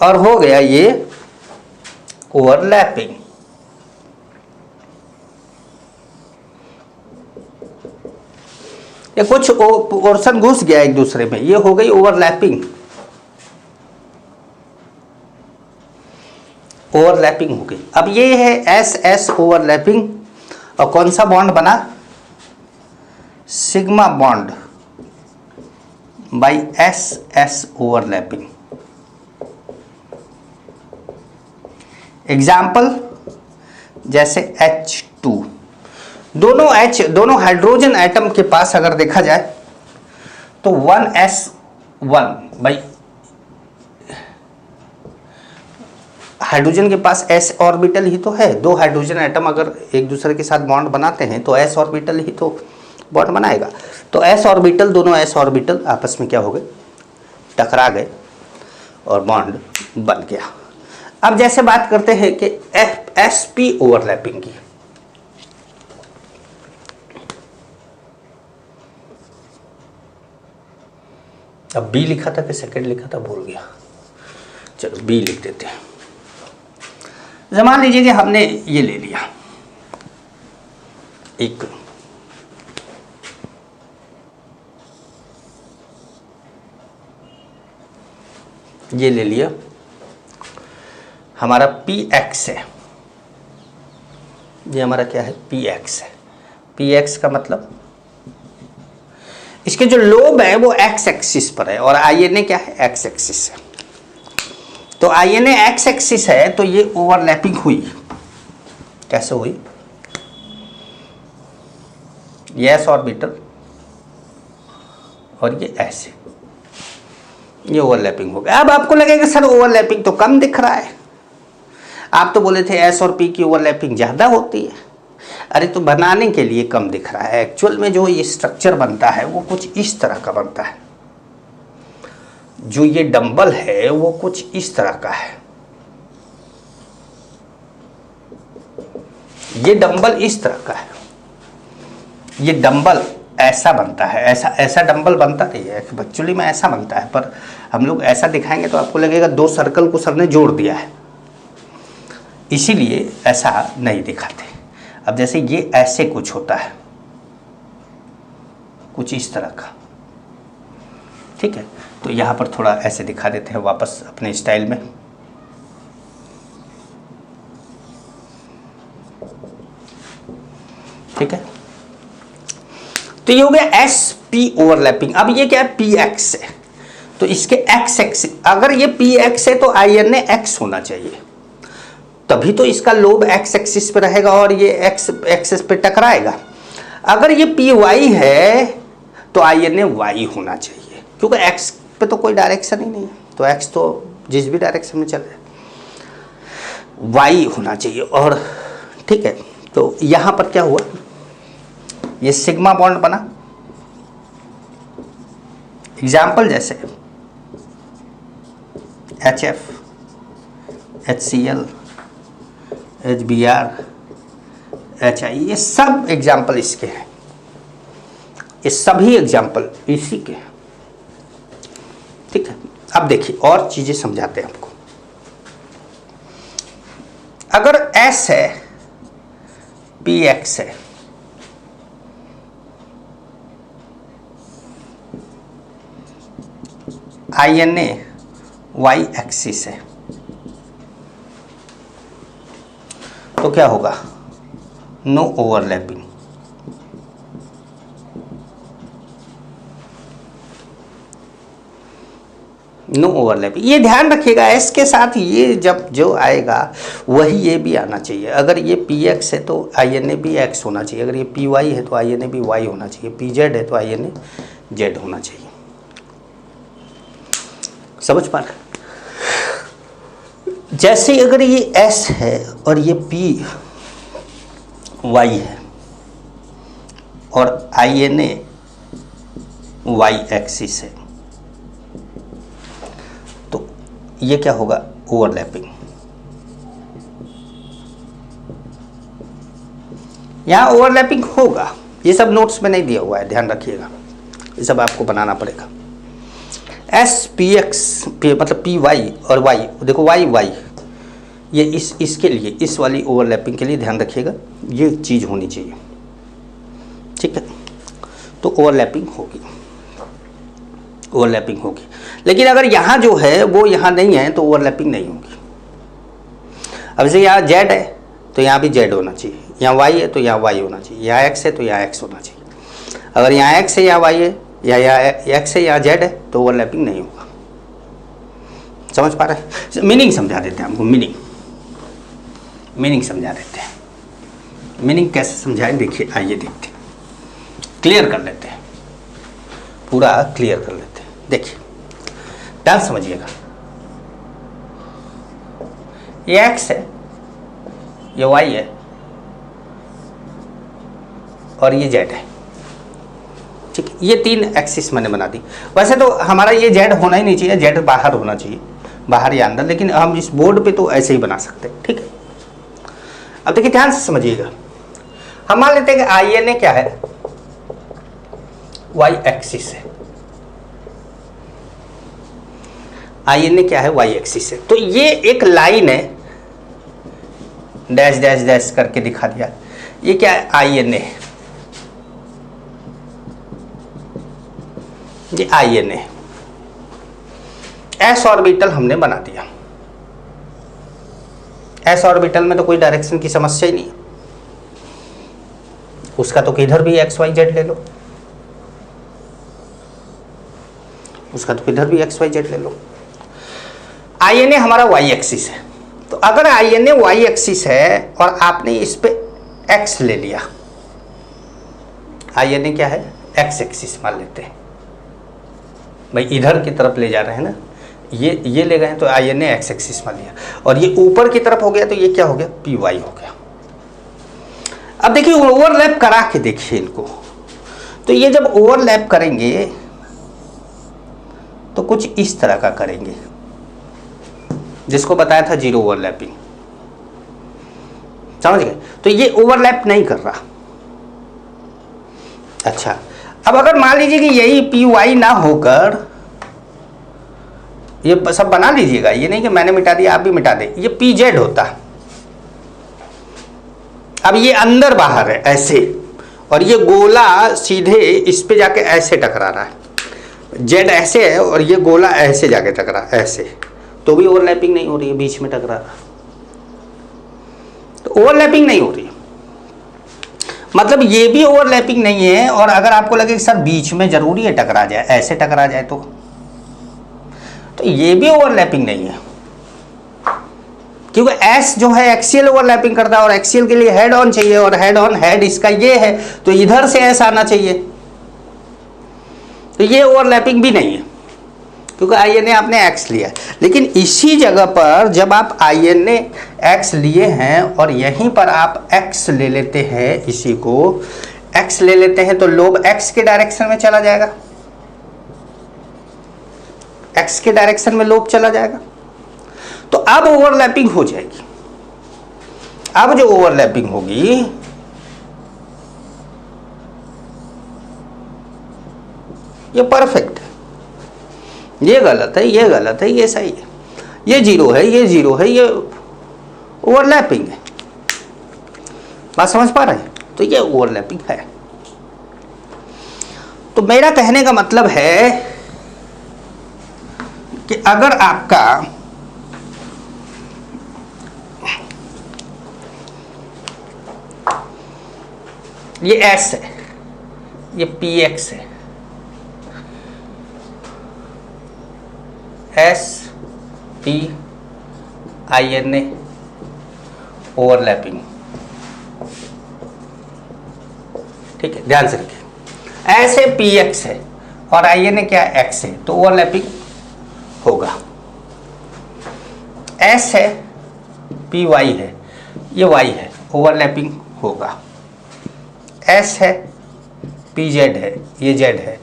और हो गया ये ओवरलैपिंग। ये कुछ पोर्शन घुस गया एक दूसरे में, ये हो गई ओवरलैपिंग। ओवरलैपिंग हो गई। अब ये है एस एस ओवरलैपिंग, और कौन सा बॉन्ड बना? Sigma bond by S S overlapping. Example जैसे H2, दोनों हाइड्रोजन एटम के पास अगर देखा जाए तो 1s1 भाई, हाइड्रोजन के पास s ऑर्बिटल ही तो है। दो हाइड्रोजन एटम अगर एक दूसरे के साथ बॉन्ड बनाते हैं तो s ऑर्बिटल ही तो बॉन्ड बनाएगा। तो s ऑर्बिटल, दोनों s ऑर्बिटल आपस में क्या हो गए? टकरा गए और बॉन्ड बन गया। अब जैसे बात करते हैं कि sp ओवरलैपिंग की, अब B लिखा था कि सेकंड लिखा था भूल गया, चलो B लिख देते हैं। मान लीजिए कि हमने ये ले लिया, एक ये ले लिया, हमारा px है, ये हमारा क्या है? px है। px का मतलब इसके जो लोब है वो x एक्सिस पर है और INA क्या है? x एक्सिस है। तो INA x एक्सिस है तो ये ओवरलैपिंग हुई। कैसे हुई? ये s ऑर्बिटल और ये ऐसे, ये ओवरलैपिंग हो गया। अब आपको लगेगा सर ओवरलैपिंग तो कम दिख रहा है, आप तो बोले थे s और p की ओवरलैपिंग ज़्यादा होती है। अरे तो बनाने के लिए कम दिख रहा है, एक्चुअल में जो ये स्ट्रक्चर बनता है वो कुछ इस तरह का बनता है। जो ये डंबल है वो कुछ इस तरह का है, ये डंबल इस तरह का है, ये डंबल ऐसा बनता है, ऐसा डंबल बनता नहीं है, एक्चुअली में ऐसा बनता है, पर हम लोग ऐसा दिखाएंगे तो आपको लगेगा दो सर्कल को सर ने जोड़ दिया है, इसीलिए ऐसा नहीं दिखाते। अब जैसे ये ऐसे कुछ होता है, कुछ इस तरह का, ठीक है। तो यहाँ पर थोड़ा ऐसे दिखा देते हैं वापस अपने स्टाइल में। ठीक है, तो ये हो गया SP ओवरलैपिंग। अब ये क्या है? PX है, तो इसके X एक्सिस, अगर ये PX है तो INA X होना चाहिए, तभी तो इसका लोब X एक्सिस पे रहेगा और ये X एक्सिस पे टकराएगा। अगर ये PY है तो INA Y होना चाहिए, क्योंकि X पे तो कोई डायरेक्शन ही नहीं है, तो X तो जिस भी डायरेक्शन में चले, Y होना चाहिए। और ठीक है, तो यहाँ पर क्या हुआ? ये सिग्मा बॉन्ड बना। एग्जाम्पल जैसे HF, HCl, HBr, HI, ये सब एग्जाम्पल इसके हैं, ये सभी एग्जाम्पल इसी के हैं। ठीक है, अब देखिए और चीजें समझाते हैं आपको। अगर S है, PX है, INA Y एक्सिस है, तो क्या होगा? No overlapping. No overlapping. ये ध्यान रखिएगा, एस के साथ ये जब जो आएगा वही ये भी आना चाहिए। अगर ये पी एक्स है तो आई एन ए भी एक्स होना चाहिए, अगर ये पी वाई है तो आई एन ए भी वाई होना चाहिए, पी जेड है तो आई एन ए जेड होना चाहिए। समझ पा रहे? जैसे अगर ये एस है और ये पी वाई है और I N A Y axis है, तो ये क्या होगा? ओवरलैपिंग। यहां ओवरलैपिंग होगा, ये सब नोट्स में नहीं दिया हुआ है, ध्यान रखिएगा, ये सब आपको बनाना पड़ेगा। एस पी एक्स मतलब पी वाई और वाई, देखो वाई वाई, ये इसके लिए, इस वाली ओवरलैपिंग के लिए ध्यान रखिएगा, ये चीज़ होनी चाहिए, ठीक है? तो ओवरलैपिंग होगी, ओवरलैपिंग होगी। लेकिन अगर यहाँ जो है वो यहाँ नहीं है तो ओवरलैपिंग नहीं होगी। अब जैसे यहाँ जेड है तो यहाँ भी जेड होना चाहिए, यहाँ वाई है तो यहाँ वाई होना चाहिए, यहाँ एक्स है तो यहाँ एक्स होना चाहिए। अगर यहाँ एक्स है यहाँ वाई है, या यहाँ एक्स है यहाँ जेड है, तो ओवरलैपिंग नहीं होगा। समझ पा रहे हैं? मीनिंग समझा देते हैं हमको, मीनिंग समझा देते हैं। मीनिंग कैसे समझाएं, देखिए, आइए देखते हैं, क्लियर कर लेते हैं, पूरा क्लियर कर लेते हैं। देखिए ध्यान समझिएगा, ये एक्स है, ये वाई है और ये जेड है, ठीक है? ये तीन एक्सिस मैंने बना दी। वैसे तो हमारा ये जेड होना ही नहीं चाहिए, जेड बाहर होना चाहिए, बाहर या अंदर, लेकिन हम इस बोर्ड पे तो ऐसे ही बना सकते हैं, ठीक है? अब देखिए ध्यान से समझिएगा, हम मान लेते हैं कि आई एन ए क्या है? वाई एक्सिस है। आई एन ए क्या है? वाई एक्सिस है। तो ये एक लाइन है, डैश डैश डैश करके दिखा दिया, ये क्या है? आई एन ए, ये I N A. S orbital हमने बना दिया। एस ऑर्बिटल में तो कोई डायरेक्शन की समस्या ही नहीं, उसका तो किधर भी एक्स वाई जेड ले लो, उसका तो किधर भी एक्स वाई जेड ले लो। आई एन ए हमारा वाई एक्सिस है, तो अगर I N A Y axis है और आपने इस पे एक्स ले लिया, आई एन ए क्या है? एक्स एक्सिस मान लेते हैं भाई, इधर की तरफ ले जा रहे हैं ना, ये ले गए तो I N A X axis मान लिया, और ये ऊपर की तरफ हो गया तो ये क्या हो गया? पी वाई हो गया। अब देखिए ओवरलैप करा के देखिए इनको, तो ये जब ओवरलैप करेंगे तो कुछ इस तरह का करेंगे, जिसको बताया था जीरो ओवरलैपिंग। समझ गए? तो ये ओवरलैप नहीं कर रहा। अच्छा, अब अगर मान लीजिए कि यही पी वाई ना होकर, ये सब बना लीजिएगा, ये नहीं कि मैंने मिटा दिया आप भी मिटा दे, ये पी जेड होता। अब ये अंदर बाहर है ऐसे, और ये गोला सीधे इस पे जाके ऐसे टकरा रहा है, जेड ऐसे है और ये गोला ऐसे जाके टकरा ऐसे, तो भी ओवरलैपिंग नहीं हो रही है, बीच में टकरा रहा, तो ओवरलैपिंग नहीं हो रही है। मतलब ये भी ओवरलैपिंग नहीं है, और अगर आपको लगे कि सर बीच में जरूरी है टकरा जाए, ऐसे टकरा जाए, तो ये भी ओवरलैपिंग नहीं है, क्योंकि एस जो है एक्सियल ओवरलैपिंग करता है, और एक्सियल के लिए हेड ऑन चाहिए, और हेड ऑन हेड इसका ये है, तो इधर से एस आना चाहिए, तो ये ओवरलैपिंग भी नहीं है, क्योंकि आई एन ए आपने एक्स लिया। लेकिन इसी जगह पर जब आप आई एन ए एक्स लिए हैं और यहीं पर आप एक्स ले लेते हैं, इसी को एक्स ले लेते हैं, तो लोब एक्स के डायरेक्शन में चला जाएगा, एक्स के डायरेक्शन में लोब चला जाएगा, तो अब ओवरलैपिंग हो जाएगी। अब जो ओवरलैपिंग होगी, ये परफेक्ट है, ये गलत है, ये गलत है, ये सही है, ये जीरो है, ये जीरो है, ये ओवरलैपिंग है। बात समझ पा रहे हैं? तो ये ओवरलैपिंग है। तो मेरा कहने का मतलब है कि अगर आपका ये एस है, ये पी एक्स है, SPINA ओवरलैपिंग। ठीक है, ध्यान से रखिए, S है PX है और INA क्या X है, तो ओवरलैपिंग होगा। S है PY है, ये Y है, ओवरलैपिंग होगा। S है PZ है, ये Z है,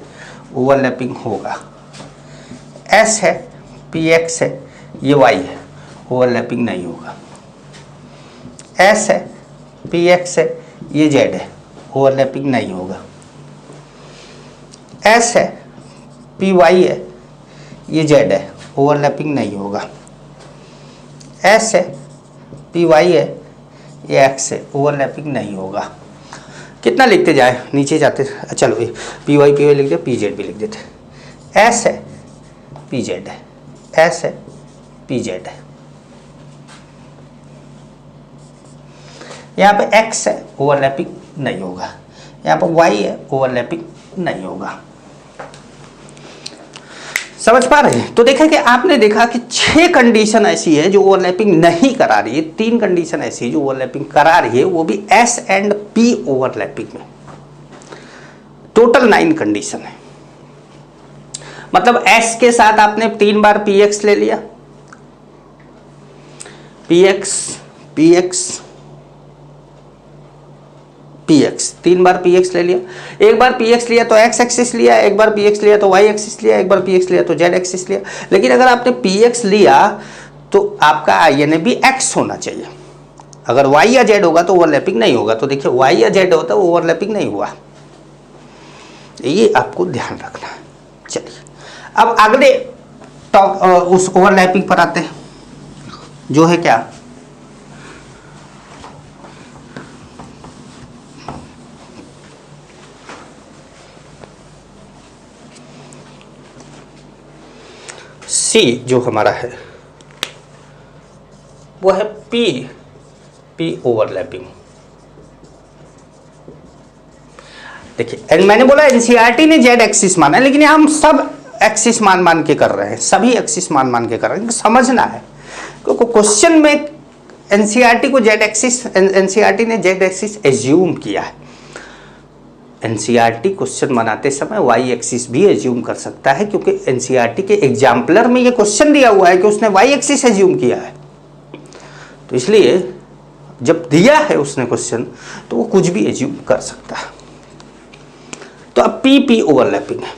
ओवरलैपिंग होगा। S है PX है, ये Y है, ओवरलैपिंग नहीं होगा। S है PX है, ये Z है, ओवरलैपिंग नहीं होगा। S है PY है, ये Z है, ओवरलैपिंग नहीं होगा। S है PY है, ये X है, ओवरलैपिंग नहीं होगा। कितना लिखते जाए, नीचे जाते, चलो PY लिख दे, PZ भी लिख देते। S है PZ है, S है PZ है, यहाँ पे X है, ओवरलैपिंग नहीं होगा। यहाँ पर Y है, ओवरलैपिंग नहीं होगा। समझ पा रहे हैं? तो देखें कि आपने देखा कि 6 कंडीशन ऐसी है जो ओवरलैपिंग नहीं करा रही है, 3 कंडीशन ऐसी है जो ओवरलैपिंग करा रही है, वो भी S एंड P ओवरलैपिंग में। टोटल 9 कंडीशन है। मतलब S के साथ आपने 3 बार PX ले लिया, PX 3 बार PX ले लिया। एक बार PX लिया तो X एक्सिस लिया, एक बार PX लिया तो Y एक्सिस लिया, एक बार PX लिया तो Z एक्सिस लिया। लेकिन अगर आपने PX लिया तो आपका INA भी X होना चाहिए। अगर Y या Z होगा तो ओवरलैपिंग नहीं होगा। तो देखिए Y या Z होता है, ओवरलैपिंग नहीं हुआ, ये आपको ध्यान रखना है। चलिए अब अगले उस ओवरलैपिंग पर आते हैं, जो है क्या, C जो हमारा है वो है P ओवरलैपिंग। देखिए मैंने बोला एनसीईआरटी ने जेड एक्सिस माना है, लेकिन हम सब एक्सिस मान के कर रहे हैं, सभी एक्सिस मान के कर रहे हैं। समझना है क्योंकि क्वेश्चन में एनसीईआरटी को जेड एक्सिस, एनसीईआरटी ने जेड एक्सिस एज्यूम किया है। एनसीईआरटी क्वेश्चन बनाते समय वाई एक्सिस भी एज्यूम कर सकता है, क्योंकि एनसीईआरटी के एग्जाम्पलर में ये क्वेश्चन दिया हुआ है कि उसने वाई एक्सिस एज्यूम किया है। तो इसलिए जब दिया है उसने क्वेश्चन तो वो कुछ भी एज्यूम कर सकता है। तो अब पी ओवरलैपिंग है।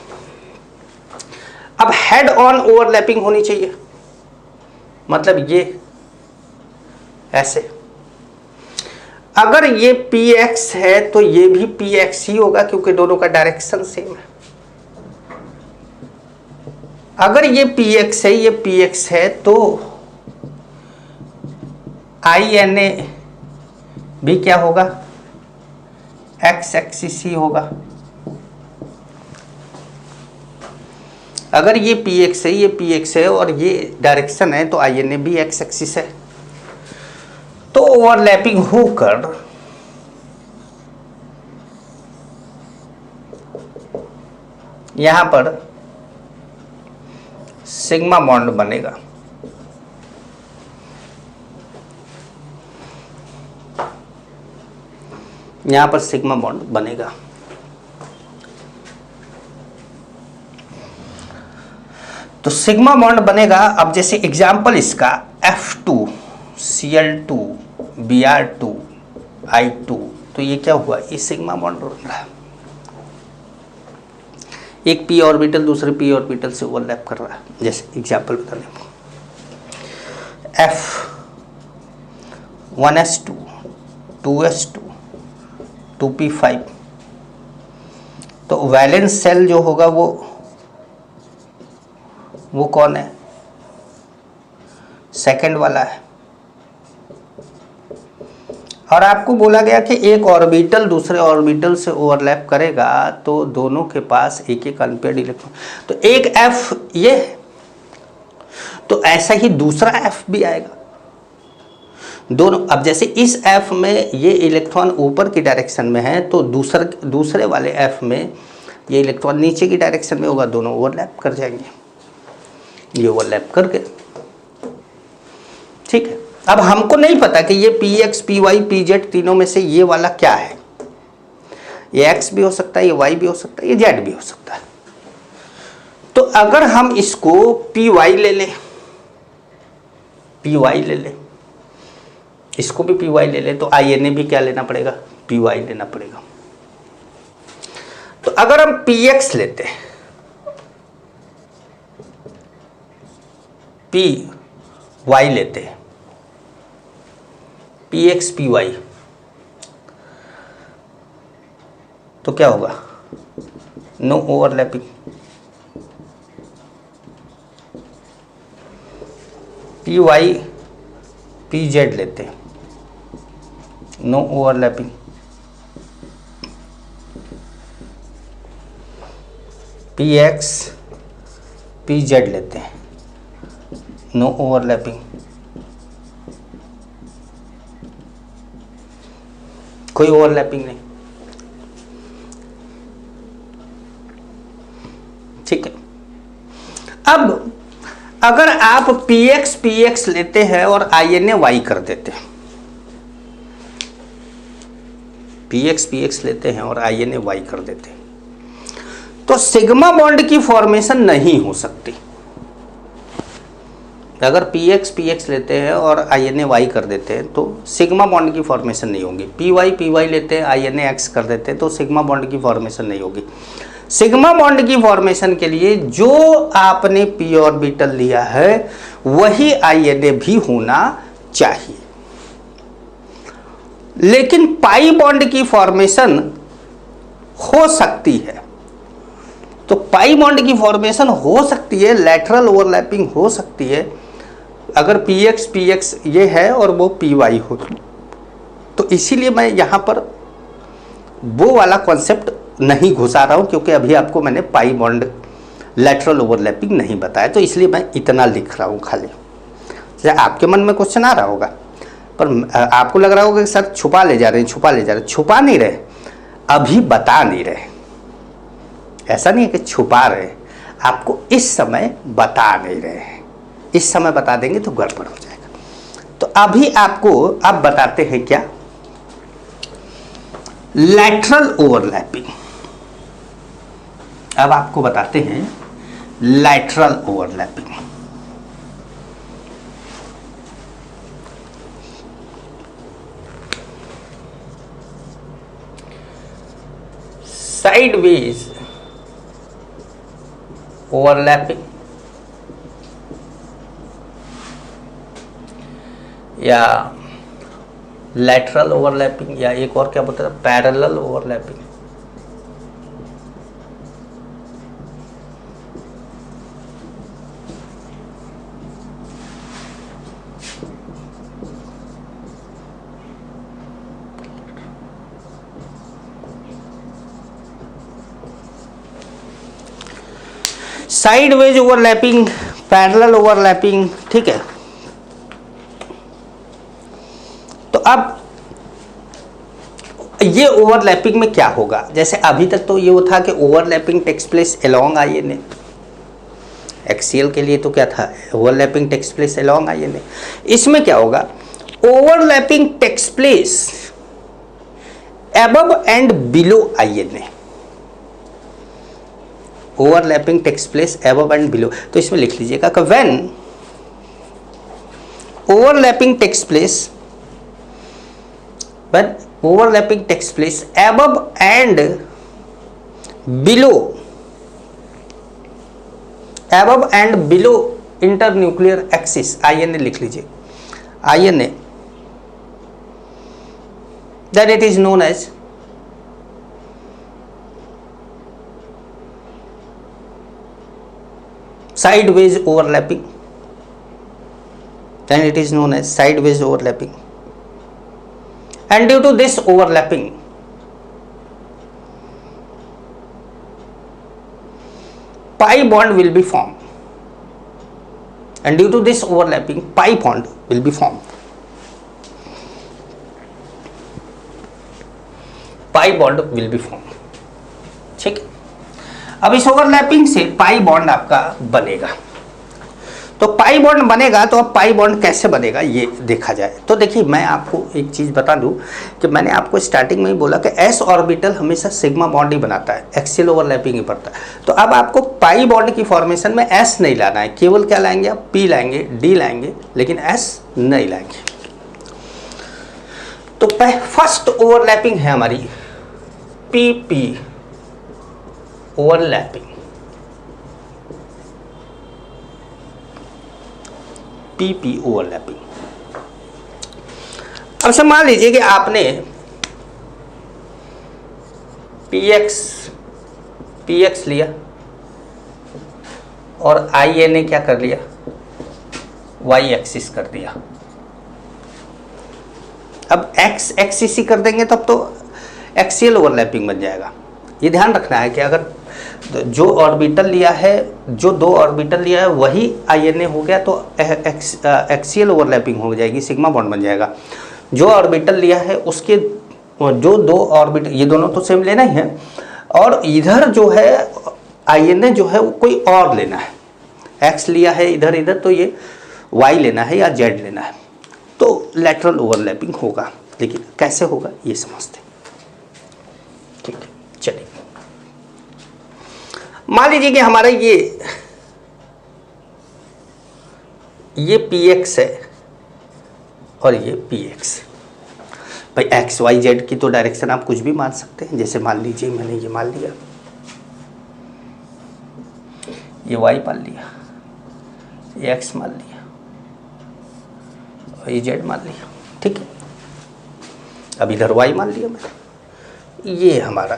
अब हेड ऑन ओवरलैपिंग होनी चाहिए, मतलब ये ऐसे। अगर ये px है तो ये भी px ही होगा, क्योंकि दोनों का डायरेक्शन सेम है। अगर ये px है, ये px है, तो INA भी क्या होगा, x एक्सिस ही होगा। अगर ये px है, ये px है और ये डायरेक्शन है, तो INA भी x एक्सिस है। तो ओवरलैपिंग होकर यहां पर सिग्मा बॉन्ड बनेगा। यहां पर सिग्मा बॉन्ड बनेगा। तो सिग्मा बॉन्ड बनेगा। अब जैसे एग्जाम्पल इसका F2Cl2 Br2 I2, तो ये क्या हुआ, ये सिग्मा बॉन्ड बन रहा है। एक p ऑर्बिटल दूसरे p ऑर्बिटल से ओवरलैप कर रहा है। जैसे एग्जाम्पल बताने को F1s2 2s2 2p5, तो वैलेंस सेल जो होगा वो कौन है, सेकंड वाला है। और आपको बोला गया कि एक ऑर्बिटल दूसरे ऑर्बिटल से ओवरलैप करेगा तो दोनों के पास एक एक अनपेयर्ड इलेक्ट्रॉन, तो एक F ये, तो ऐसा ही दूसरा F भी आएगा दोनों। अब जैसे इस F में ये इलेक्ट्रॉन ऊपर की डायरेक्शन में है, तो दूसरे वाले F में ये इलेक्ट्रॉन नीचे की डायरेक्शन में होगा, दोनों ओवरलैप कर जाएंगे। ये ओवरलैप कर गए। ठीक है, अब हमको नहीं पता कि ये P X P Y P Z तीनों में से ये वाला क्या है। ये एक्स भी हो सकता है, ये वाई भी हो सकता है, ये जेड भी हो सकता है। तो अगर हम इसको पी वाई ले लें, पी वाई ले लें, इसको भी पी वाई ले लें, तो आई एन ए भी क्या लेना पड़ेगा, पी वाई लेना पड़ेगा। तो अगर हम पी एक्स लेते हैं, पी वाई लेते हैं, पी एक्स पी वाई, तो क्या होगा, no overlapping. P Y P Z लेते हैं, no overlapping. P X P Z लेते हैं, नो ओवरलैपिंग। कोई ओवरलैपिंग नहीं। ठीक है, अब अगर आप पी एक्स लेते हैं और आई एन ए वाई कर देते हैं, पी एक्स लेते हैं और आई एन ए वाई कर देते हैं, तो सिग्मा बॉन्ड की फॉर्मेशन नहीं हो सकती। अगर पी एक्स लेते हैं और आई एन ए वाई कर देते हैं तो सिग्मा बॉन्ड की फॉर्मेशन नहीं होगी। पी वाई लेते हैं, आई एन ए एक्स कर देते हैं तो सिग्मा बॉन्ड की फॉर्मेशन नहीं होगी। सिग्मा बॉन्ड की फॉर्मेशन के लिए जो आपने पी ऑर्बिटल लिया है वही आई एन ए भी होना चाहिए। लेकिन पाई बॉन्ड की फॉर्मेशन हो सकती है, तो पाई बॉन्ड की फॉर्मेशन हो सकती है, लेटरल ओवरलैपिंग हो सकती है अगर पी एक्स ये है और वो पी वाई हो। तो इसीलिए मैं यहाँ पर वो वाला कॉन्सेप्ट नहीं घुसा रहा हूँ, क्योंकि अभी आपको मैंने पाई बॉन्ड लेटरल ओवरलैपिंग नहीं बताया, तो इसलिए मैं इतना लिख रहा हूँ खाली। आपके मन में क्वेश्चन आ रहा होगा, पर आपको लग रहा होगा कि सर छुपा ले जा रहे हैं। छुपा नहीं रहे, अभी बता नहीं रहे। ऐसा नहीं है कि छुपा रहे, आपको इस समय बता नहीं रहे हैं। इस समय बता देंगे तो गड़बड़ हो जाएगा। तो अभी आपको अब बताते हैं क्या, लैटरल ओवरलैपिंग। अब आपको बताते हैं लैटरल ओवरलैपिंग। साइडवेज ओवरलैपिंग या लैटरल ओवरलैपिंग, या एक और क्या बोलते हैं, parallel overlapping. Sideways overlapping, parallel overlapping. ठीक है, तो अब ये ओवरलैपिंग में क्या होगा, जैसे अभी तक तो ये वो था कि overlapping takes place along I N A. Axial के लिए तो क्या था, overlapping takes place along I N A. इसमें क्या होगा, overlapping takes place above and below I N A. Overlapping takes place above and below, तो इसमें लिख लीजिएगा कि when overlapping takes place, when overlapping takes place above and below internuclear axis, INA लिख लीजिए, INA, then it is known as sideways overlapping, then it is known as sideways overlapping. And due to this overlapping, pi bond will be formed, and due to this overlapping, pi bond will be formed. Pi bond will be formed. ठीक है, अब इस overlapping से pi bond आपका बनेगा। तो pi bond बनेगा, तो अब पाई बॉन्ड कैसे बनेगा ये देखा जाए। तो देखिए मैं आपको एक चीज़ बता दूं कि मैंने आपको स्टार्टिंग में ही बोला कि एस ऑर्बिटल हमेशा सिग्मा बॉन्ड ही बनाता है, एक्सियल ओवरलैपिंग ही पड़ता है। तो अब आपको पाई बॉन्ड की फॉर्मेशन में एस नहीं लाना है, केवल क्या लाएंगे आप, पी लाएंगे, डी लाएंगे, लेकिन एस नहीं लाएंगे। तो फर्स्ट ओवरलैपिंग है हमारी P P overlapping, P P overlapping. अब से मान लीजिए कि आपने पीएक्स लिया और आई ने क्या कर लिया, वाई एक्सिस कर दिया। अब एक्स एक्सिस कर देंगे तब तो एक्सियल ओवरलैपिंग बन जाएगा। ये ध्यान रखना है कि अगर जो ऑर्बिटल लिया है, जो दो ऑर्बिटल लिया है वही आई हो गया तो एक्सियल ओवरलैपिंग हो जाएगी, सिग्मा बॉन्ड बन जाएगा। जो ऑर्बिटल लिया है उसके जो दो ऑर्बिटल, ये दोनों तो सेम लेना ही है, और इधर जो है आई जो है वो कोई और लेना है। एक्स लिया है इधर इधर, तो ये वाई लेना है या जेड लेना है, तो लैटरल ओवरलैपिंग होगा। लेकिन कैसे होगा ये समझते हैं, ठीक है। चलिए मान लीजिए कि हमारा ये px है और ये px। भाई एक्स वाई जेड की तो डायरेक्शन आप कुछ भी मान सकते हैं। जैसे मान लीजिए मैंने ये मान लिया, ये y मान लिया, ये x मान लिया और ये z मान लिया, ठीक है। अब इधर y मान लिया मैंने, ये हमारा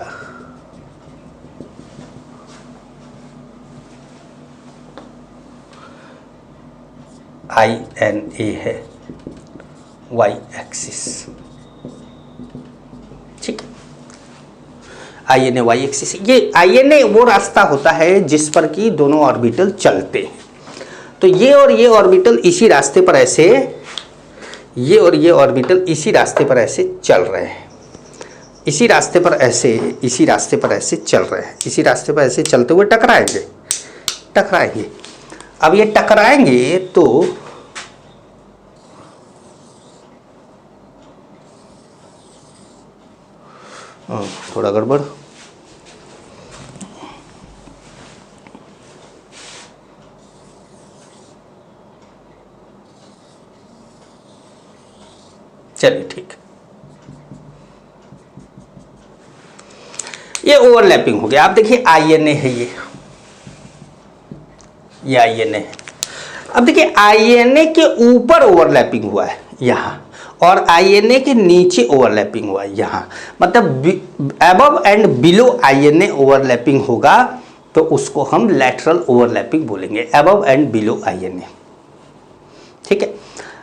INA है, y एक्सिस, ठीक है। INA y एक्सिस, ये INA वो रास्ता होता है जिस पर कि दोनों ऑर्बिटल चलते हैं। तो ये और ये ऑर्बिटल इसी रास्ते पर ऐसे, ये और ये ऑर्बिटल इसी रास्ते पर ऐसे चल रहे हैं, इसी रास्ते पर ऐसे, इसी रास्ते पर ऐसे चल रहे हैं, इसी रास्ते पर ऐसे चलते हुए टकराएंगे। अब ये टकराएंगे तो थोड़ा गड़बड़, चलिए ठीक, ये ओवरलैपिंग हो गया। आप देखिए INA है, ये INA है। अब देखिए INA के ऊपर ओवरलैपिंग हुआ है यहाँ, और INA के नीचे ओवरलैपिंग हुआ है यहाँ, मतलब above and below INA overlapping होगा तो उसको हम लैटरल ओवरलैपिंग बोलेंगे, अबव एंड बिलो INA, ठीक है।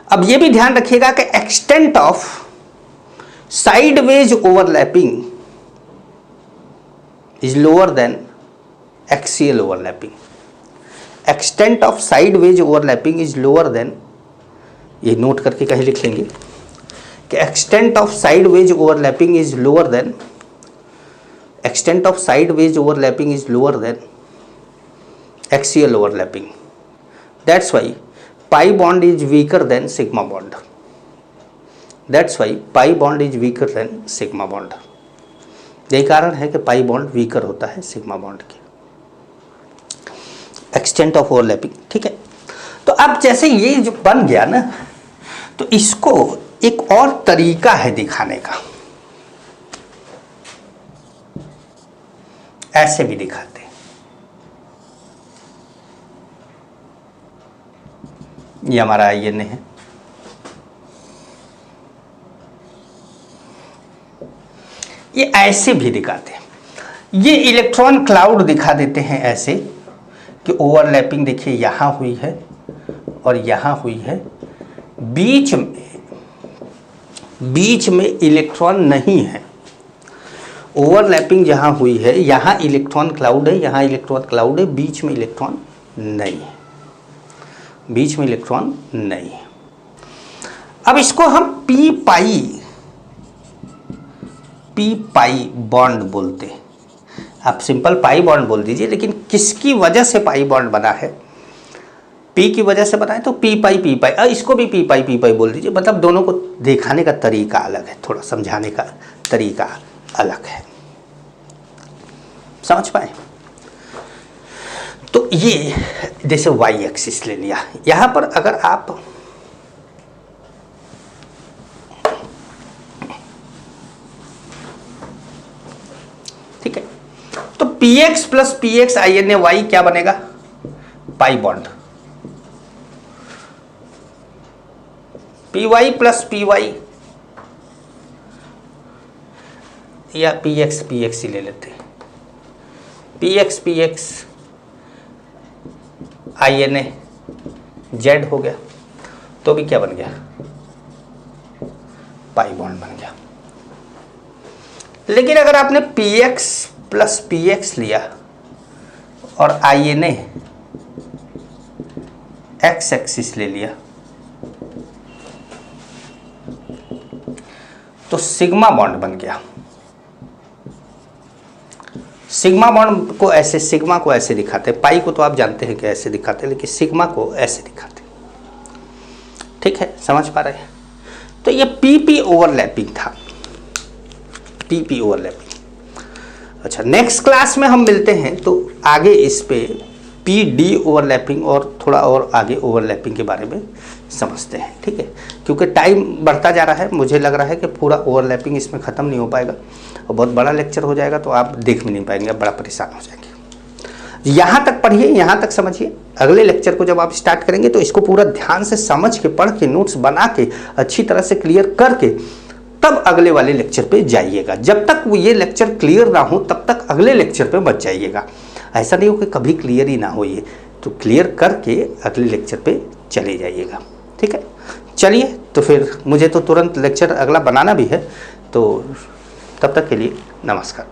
अब ये भी ध्यान रखिएगा कि extent of sideways overlapping is lower than axial overlapping. Extent of sideways overlapping is lower than, ये नोट करके कहीं लिख लेंगे कि extent of sideways overlapping is lower than, extent of sideways overlapping is lower than axial overlapping. That's why pi bond is weaker then sigma bond. That's why pi bond is weaker then sigma bond. यही कारण है कि pi bond weaker होता है sigma bond के, extent of overlapping, ठीक है। तो अब जैसे ये जो बन गया ना, तो इसको एक और तरीका है दिखाने का, ऐसे भी दिखाते हैं। ये हमारा INA है, ये ऐसे भी दिखाते हैं। ये इलेक्ट्रॉन क्लाउड दिखा देते हैं ऐसे कि ओवरलैपिंग देखिए यहाँ हुई है और यहाँ हुई है, बीच में इलेक्ट्रॉन नहीं है। ओवरलैपिंग जहाँ हुई है यहाँ इलेक्ट्रॉन क्लाउड है, यहाँ इलेक्ट्रॉन क्लाउड है, बीच में इलेक्ट्रॉन नहीं है, बीच में इलेक्ट्रॉन नहीं है। अब इसको हम पी पाई बॉन्ड बोलते हैं। आप सिंपल पाई बॉन्ड बोल दीजिए, लेकिन किसकी वजह से पाई बॉन्ड बना है पी की वजह से बनाए तो पी पाई, इसको भी पी पाई बोल दीजिए, मतलब दोनों को दिखाने का तरीका अलग है, थोड़ा समझाने का तरीका अलग है, समझ पाए। तो ये जैसे वाई एक्सिस ले लिया, यहां पर अगर आप ठीक है, तो px प्लस px INA क्या बनेगा, pi bond, py plus py या px ही ले लेते हैं, px INA z हो गया, तो भी क्या बन गया, पाई बॉन्ड बन गया। लेकिन अगर आपने px प्लस px लिया और INA x एक्सिस ले लिया, तो सिग्मा बॉन्ड बन गया। सिग्मा बॉन्ड को ऐसे, सिग्मा को ऐसे दिखाते, पाई को तो आप जानते हैं कि ऐसे दिखाते, लेकिन सिग्मा को ऐसे दिखाते, ठीक है, समझ पा रहे हैं। तो ये PP ओवरलैपिंग था, PP ओवरलैपिंग। अच्छा, नेक्स्ट क्लास में हम मिलते हैं तो आगे इस पे PD ओवरलैपिंग और थोड़ा और आगे ओवरलैपिंग के बारे में समझते हैं, ठीक है, क्योंकि टाइम बढ़ता जा रहा है, मुझे लग रहा है कि पूरा ओवरलैपिंग इसमें ख़त्म नहीं हो पाएगा और बहुत बड़ा लेक्चर हो जाएगा, तो आप देख भी नहीं पाएंगे, बड़ा परेशान हो जाएंगे। यहाँ तक पढ़िए, यहाँ तक समझिए, अगले लेक्चर को जब आप स्टार्ट करेंगे तो इसको पूरा ध्यान से समझ के, पढ़ के, नोट्स बना के, अच्छी तरह से क्लियर करके तब अगले वाले लेक्चर पे जाइएगा। जब तक वो ये लेक्चर क्लियर ना हो तब तक अगले लेक्चर पे मत जाइएगा। ऐसा नहीं हो कि कभी क्लियर ही ना हो, ये तो क्लियर करके अगले लेक्चर पे चले जाइएगा, ठीक है। चलिए, तो फिर मुझे तो तुरंत लेक्चर अगला बनाना भी है, तो तब तक के लिए नमस्कार।